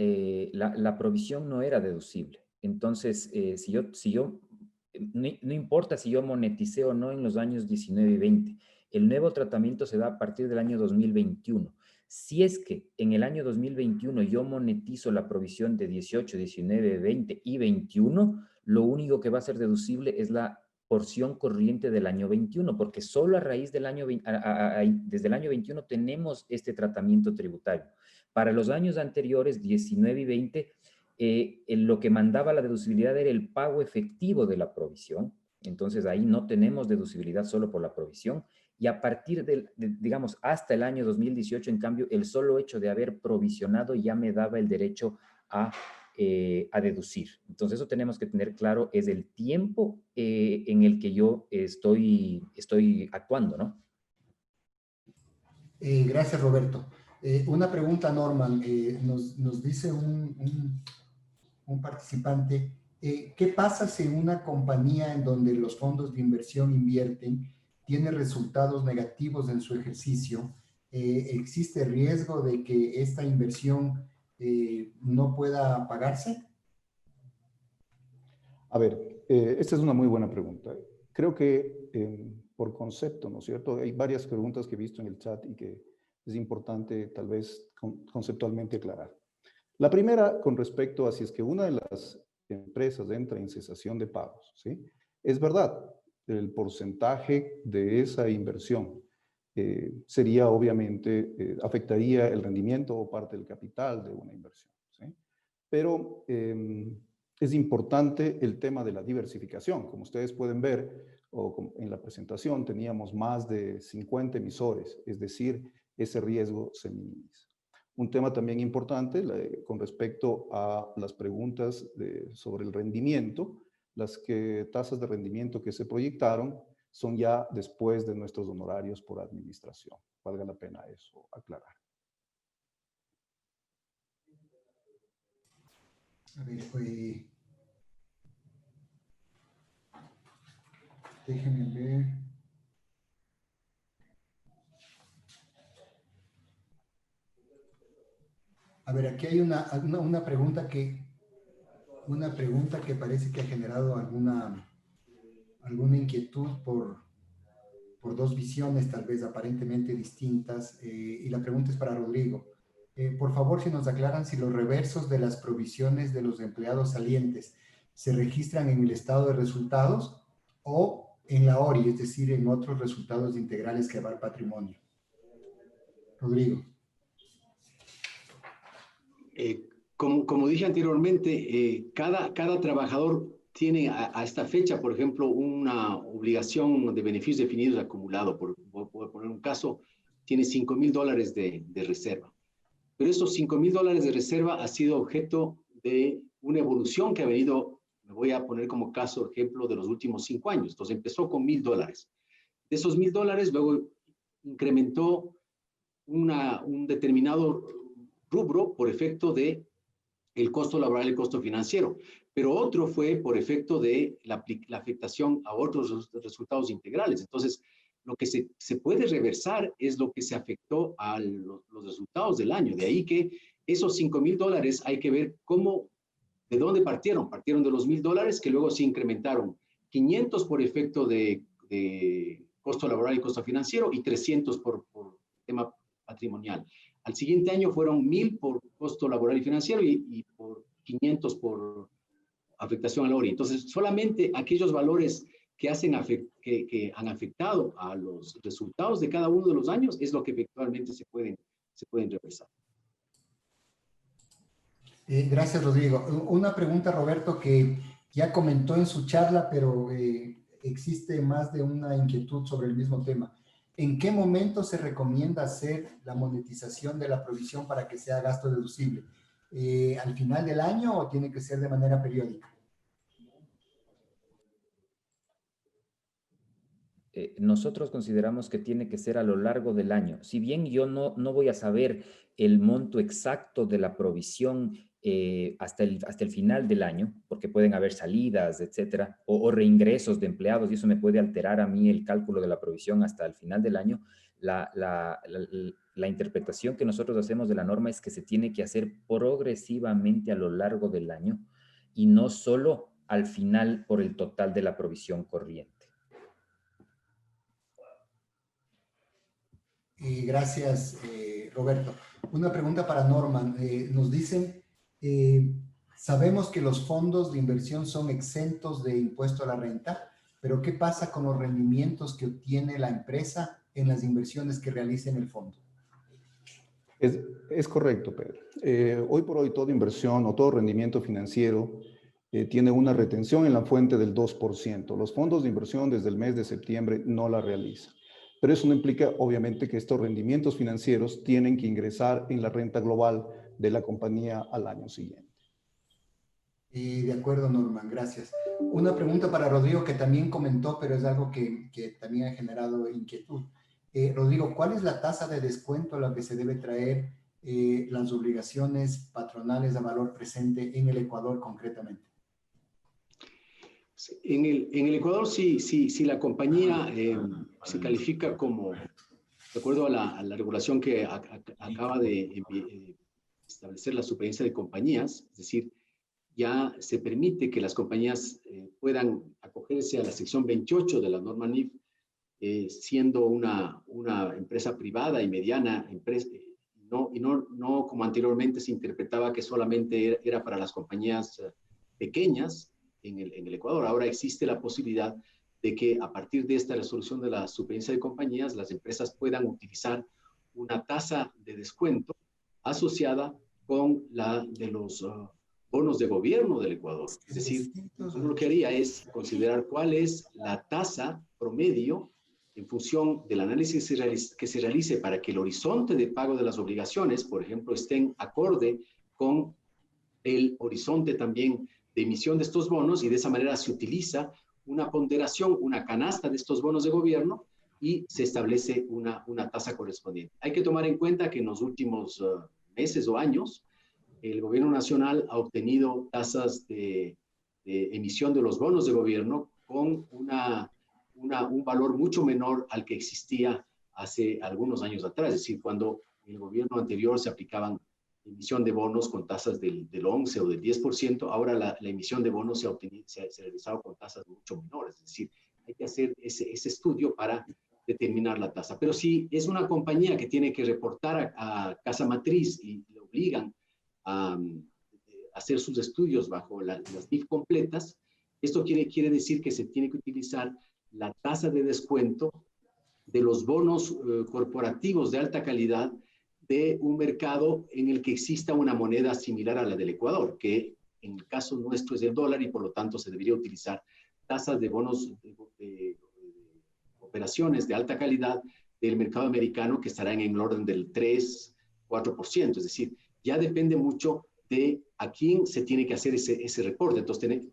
la provisión no era deducible. Entonces, no importa si yo moneticé o no en los años 19 y 20, el nuevo tratamiento se da a partir del año 2021. Si es que en el año 2021 yo monetizo la provisión de 18, 19, 20 y 21, lo único que va a ser deducible es la porción corriente del año 21, porque solo a raíz del año, desde el año 21 tenemos este tratamiento tributario. Para los años anteriores, 19 y 20, lo que mandaba la deducibilidad era el pago efectivo de la provisión. Entonces ahí no tenemos deducibilidad solo por la provisión. Y a partir digamos, hasta el año 2018, en cambio, el solo hecho de haber provisionado ya me daba el derecho a deducir. Entonces eso tenemos que tener claro, es el tiempo en el que yo estoy actuando, ¿no? Gracias, Roberto. Una pregunta, Norman. Nos dice un participante, ¿qué pasa si una compañía en donde los fondos de inversión invierten tiene resultados negativos en su ejercicio? ¿Existe riesgo de que esta inversión no pueda pagarse? A ver, esta es una muy buena pregunta. Creo que por concepto, ¿no es cierto? Hay varias preguntas que he visto en el chat y que es importante tal vez conceptualmente aclarar. La primera, con respecto a si es que una de las empresas entra en cesación de pagos, ¿sí? Es verdad, el porcentaje de esa inversión sería obviamente, afectaría el rendimiento o parte del capital de una inversión, ¿sí? Pero es importante el tema de la diversificación. Como ustedes pueden ver, en la presentación teníamos más de 50 emisores, es decir, ese riesgo se minimiza. Un tema también importante con respecto a las preguntas sobre el rendimiento, las tasas de rendimiento que se proyectaron son ya después de nuestros honorarios por administración. Valga la pena eso aclarar. A ver, déjenme ver. A ver, aquí hay una pregunta que parece que ha generado alguna inquietud por dos visiones tal vez aparentemente distintas, y la pregunta es para Rodrigo. Por favor, si nos aclaran si los reversos de las provisiones de los empleados salientes se registran en el estado de resultados o en la ORI, es decir, en otros resultados integrales que va al patrimonio. Rodrigo. Como dije anteriormente, cada trabajador tiene a esta fecha, por ejemplo, una obligación de beneficios definidos acumulado. Por poner un caso, tiene $5,000 de reserva. Pero esos $5,000 de reserva ha sido objeto de una evolución que ha venido, me voy a poner como caso, ejemplo, de los últimos 5 años. Entonces empezó con $1,000. De esos $1,000 luego incrementó un determinado rubro por efecto de el costo laboral y el costo financiero, pero otro fue por efecto de la afectación a otros resultados integrales. Entonces, lo que se puede reversar es lo que se afectó a los resultados del año. De ahí que esos $5,000 hay que ver cómo ¿De dónde partieron? Partieron de los $1,000 que luego se incrementaron 500 por efecto de costo laboral y costo financiero y 300 por tema patrimonial. Al siguiente año fueron 1,000 por costo laboral y financiero y por 500 por afectación al ORI. Entonces, solamente aquellos valores que han afectado a los resultados de cada uno de los años es lo que efectivamente se pueden reversar. Gracias, Rodrigo. Una pregunta, Roberto, que ya comentó en su charla, pero existe más de una inquietud sobre el mismo tema. ¿En qué momento se recomienda hacer la monetización de la provisión para que sea gasto deducible? ¿Al final del año o tiene que ser de manera periódica? Nosotros consideramos que tiene que ser a lo largo del año. Si bien yo no voy a saber el monto exacto de la provisión hasta el final del año, porque pueden haber salidas, etcétera, o reingresos de empleados, y eso me puede alterar a mí el cálculo de la provisión hasta el final del año. La interpretación que nosotros hacemos de la norma es que se tiene que hacer progresivamente a lo largo del año y no solo al final por el total de la provisión corriente. Gracias, Roberto. Una pregunta para Norman. Nos dicen, sabemos que los fondos de inversión son exentos de impuesto a la renta, pero ¿qué pasa con los rendimientos que obtiene la empresa en las inversiones que realiza en el fondo? Es correcto, Pedro. Hoy por hoy toda inversión o todo rendimiento financiero tiene una retención en la fuente del 2%. Los fondos de inversión desde el mes de septiembre no la realizan. Pero eso no implica, obviamente, que estos rendimientos financieros tienen que ingresar en la renta global de la compañía al año siguiente. De acuerdo, Norman, gracias. Una pregunta para Rodrigo que también comentó, pero es algo que también ha generado inquietud. Rodrigo, ¿cuál es la tasa de descuento a la que se debe traer las obligaciones patronales a valor presente en el Ecuador concretamente? En el Ecuador, si la compañía se califica como, de acuerdo a la regulación que acaba de establecer la Superintendencia de Compañías, es decir, ya se permite que las compañías puedan acogerse a la sección 28 de la norma NIF, siendo una empresa privada y mediana empresa, y no como anteriormente se interpretaba que solamente era para las compañías pequeñas en el Ecuador. Ahora existe la posibilidad de que a partir de esta resolución de la Superintendencia de Compañías, las empresas puedan utilizar una tasa de descuento asociada con la de los bonos de gobierno del Ecuador. Es decir, uno lo que haría es considerar cuál es la tasa promedio en función del análisis que se realice para que el horizonte de pago de las obligaciones, por ejemplo, estén acorde con el horizonte también de emisión de estos bonos, y de esa manera se utiliza una ponderación, una canasta de estos bonos de gobierno y se establece una tasa correspondiente. Hay que tomar en cuenta que en los últimos meses o años el gobierno nacional ha obtenido tasas de emisión de los bonos de gobierno con un valor mucho menor al que existía hace algunos años atrás. Es decir, cuando en el gobierno anterior se aplicaban emisión de bonos con tasas del 11 o del 10%, ahora la emisión de bonos se ha realizado con tasas mucho menores. Es decir, hay que hacer ese estudio para determinar la tasa. Pero si es una compañía que tiene que reportar a casa matriz y le obligan a hacer sus estudios bajo las NIF completas, esto quiere decir que se tiene que utilizar la tasa de descuento de los bonos corporativos de alta calidad de un mercado en el que exista una moneda similar a la del Ecuador, que en el caso nuestro es el dólar, y por lo tanto se debería utilizar tasas de bonos de operaciones de alta calidad del mercado americano que estarán en el orden del 3-4%. Es decir, ya depende mucho de a quién se tiene que hacer ese reporte. Entonces,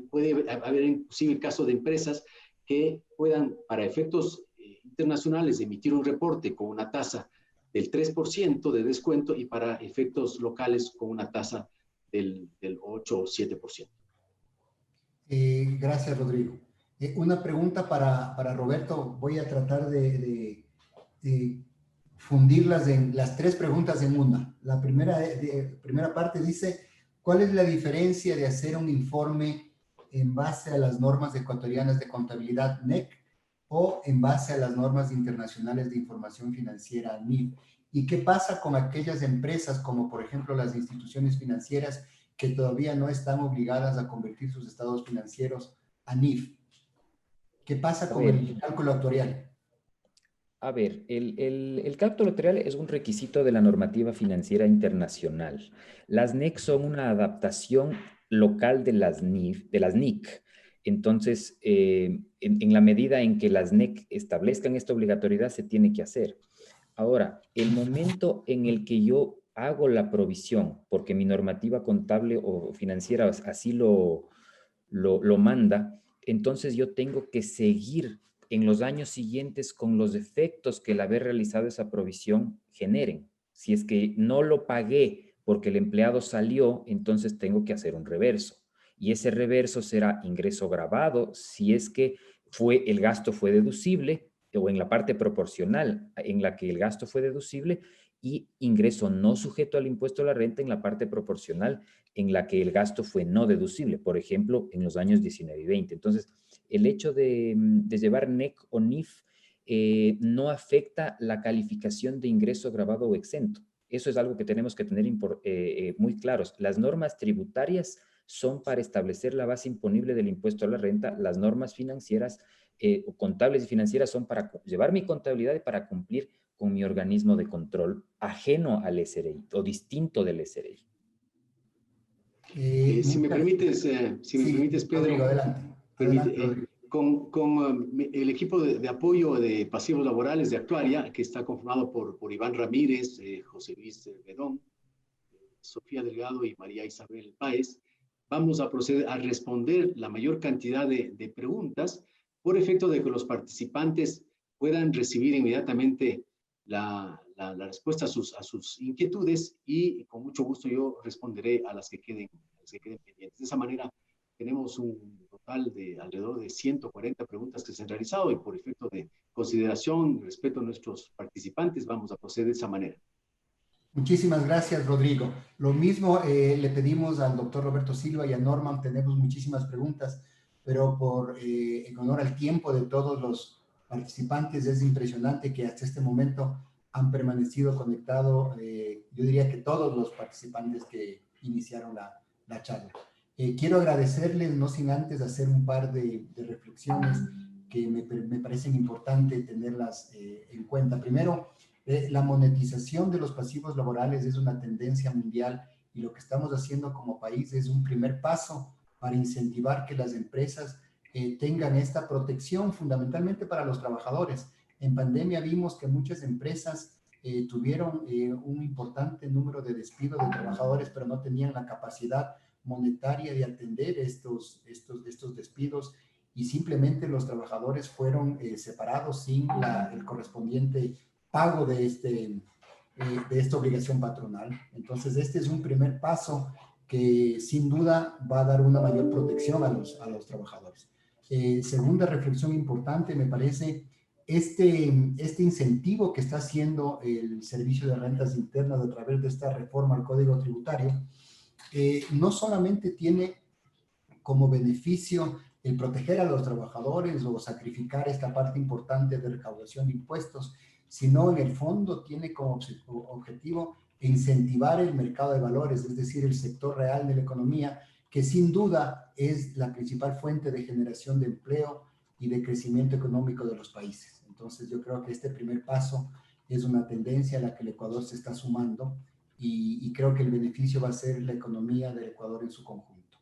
puede haber inclusive el caso de empresas que puedan, para efectos internacionales, emitir un reporte con una tasa del 3% de descuento y para efectos locales con una tasa del 8 o 7%. Gracias, Rodrigo. Una pregunta para Roberto. Voy a tratar de fundirlas en las tres preguntas en una. La primera parte dice, ¿Cuál es la diferencia de hacer un informe en base a las normas ecuatorianas de contabilidad NEC o en base a las normas internacionales de información financiera NIF? ¿Y qué pasa con aquellas empresas como por ejemplo las instituciones financieras que todavía no están obligadas a convertir sus estados financieros a NIF? ¿Qué pasa con el cálculo actuarial? A ver, el cálculo actuarial es un requisito de la normativa financiera internacional. Las NEC son una adaptación local de las NIC. Entonces, en la medida en que las NEC establezcan esta obligatoriedad, se tiene que hacer. Ahora, el momento en el que yo hago la provisión, porque mi normativa contable o financiera así lo manda, entonces yo tengo que seguir en los años siguientes con los efectos que el haber realizado esa provisión generen. Si es que no lo pagué porque el empleado salió, entonces tengo que hacer un reverso. Y ese reverso será ingreso gravado si es que el gasto fue deducible, o en la parte proporcional en la que el gasto fue deducible, y ingreso no sujeto al impuesto a la renta en la parte proporcional en la que el gasto fue no deducible, por ejemplo, en los años 19 y 20. Entonces, el hecho de llevar NEC o NIF no afecta la calificación de ingreso gravado o exento. Eso es algo que tenemos que tener muy claros. Las normas tributarias son para establecer la base imponible del impuesto a la renta. Las normas financieras o contables y financieras son para llevar mi contabilidad y para cumplir con mi organismo de control ajeno al SRI o distinto del SRI. Si me permites, Pedro, Rodrigo, adelante. Con el equipo de apoyo de pasivos laborales de Actuaria, que está conformado por Iván Ramírez, José Luis Bedón, Sofía Delgado y María Isabel Páez, vamos a proceder a responder la mayor cantidad de preguntas por efecto de que los participantes puedan recibir inmediatamente la respuesta a sus inquietudes, y con mucho gusto yo responderé a las que queden pendientes. De esa manera tenemos un total de alrededor de 140 preguntas que se han realizado, y por efecto de consideración y respeto a nuestros participantes vamos a proceder de esa manera. Muchísimas gracias, Rodrigo. Lo mismo le pedimos al doctor Roberto Silva y a Norman. Tenemos muchísimas preguntas, pero en honor al tiempo de todos los participantes, es impresionante que hasta este momento han permanecido conectados, yo diría que todos los participantes que iniciaron la charla. Quiero agradecerles, no sin antes hacer un par de reflexiones que me parecen importantes tenerlas en cuenta. Primero, la monetización de los pasivos laborales es una tendencia mundial, y lo que estamos haciendo como país es un primer paso para incentivar que las empresas tengan esta protección fundamentalmente para los trabajadores. En pandemia vimos que muchas empresas tuvieron un importante número de despidos de trabajadores, pero no tenían la capacidad monetaria de atender estos despidos, y simplemente los trabajadores fueron separados sin el correspondiente pago de esta obligación patronal. Entonces, este es un primer paso que sin duda va a dar una mayor protección a los trabajadores. Segunda reflexión importante, me parece, este incentivo que está haciendo el Servicio de Rentas Internas a través de esta reforma al Código Tributario, no solamente tiene como beneficio el proteger a los trabajadores o sacrificar esta parte importante de recaudación de impuestos, sino en el fondo tiene como objetivo incentivar el mercado de valores, es decir, el sector real de la economía, que sin duda es la principal fuente de generación de empleo y de crecimiento económico de los países. Entonces, yo creo que este primer paso es una tendencia a la que el Ecuador se está sumando, y creo que el beneficio va a ser la economía del Ecuador en su conjunto.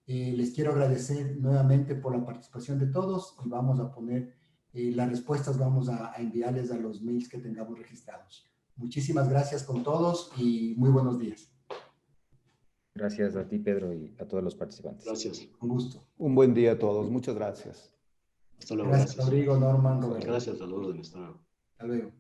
Les quiero agradecer nuevamente por la participación de todos, y vamos a poner las respuestas, vamos a enviarles a los mails que tengamos registrados. Muchísimas gracias con todos y muy buenos días. Gracias a ti, Pedro, y a todos los participantes. Gracias. Un gusto. Un buen día a todos. Muchas gracias. Hasta luego. Gracias, Rodrigo, Norman, Roberto. Gracias a los órdenes. Hasta luego.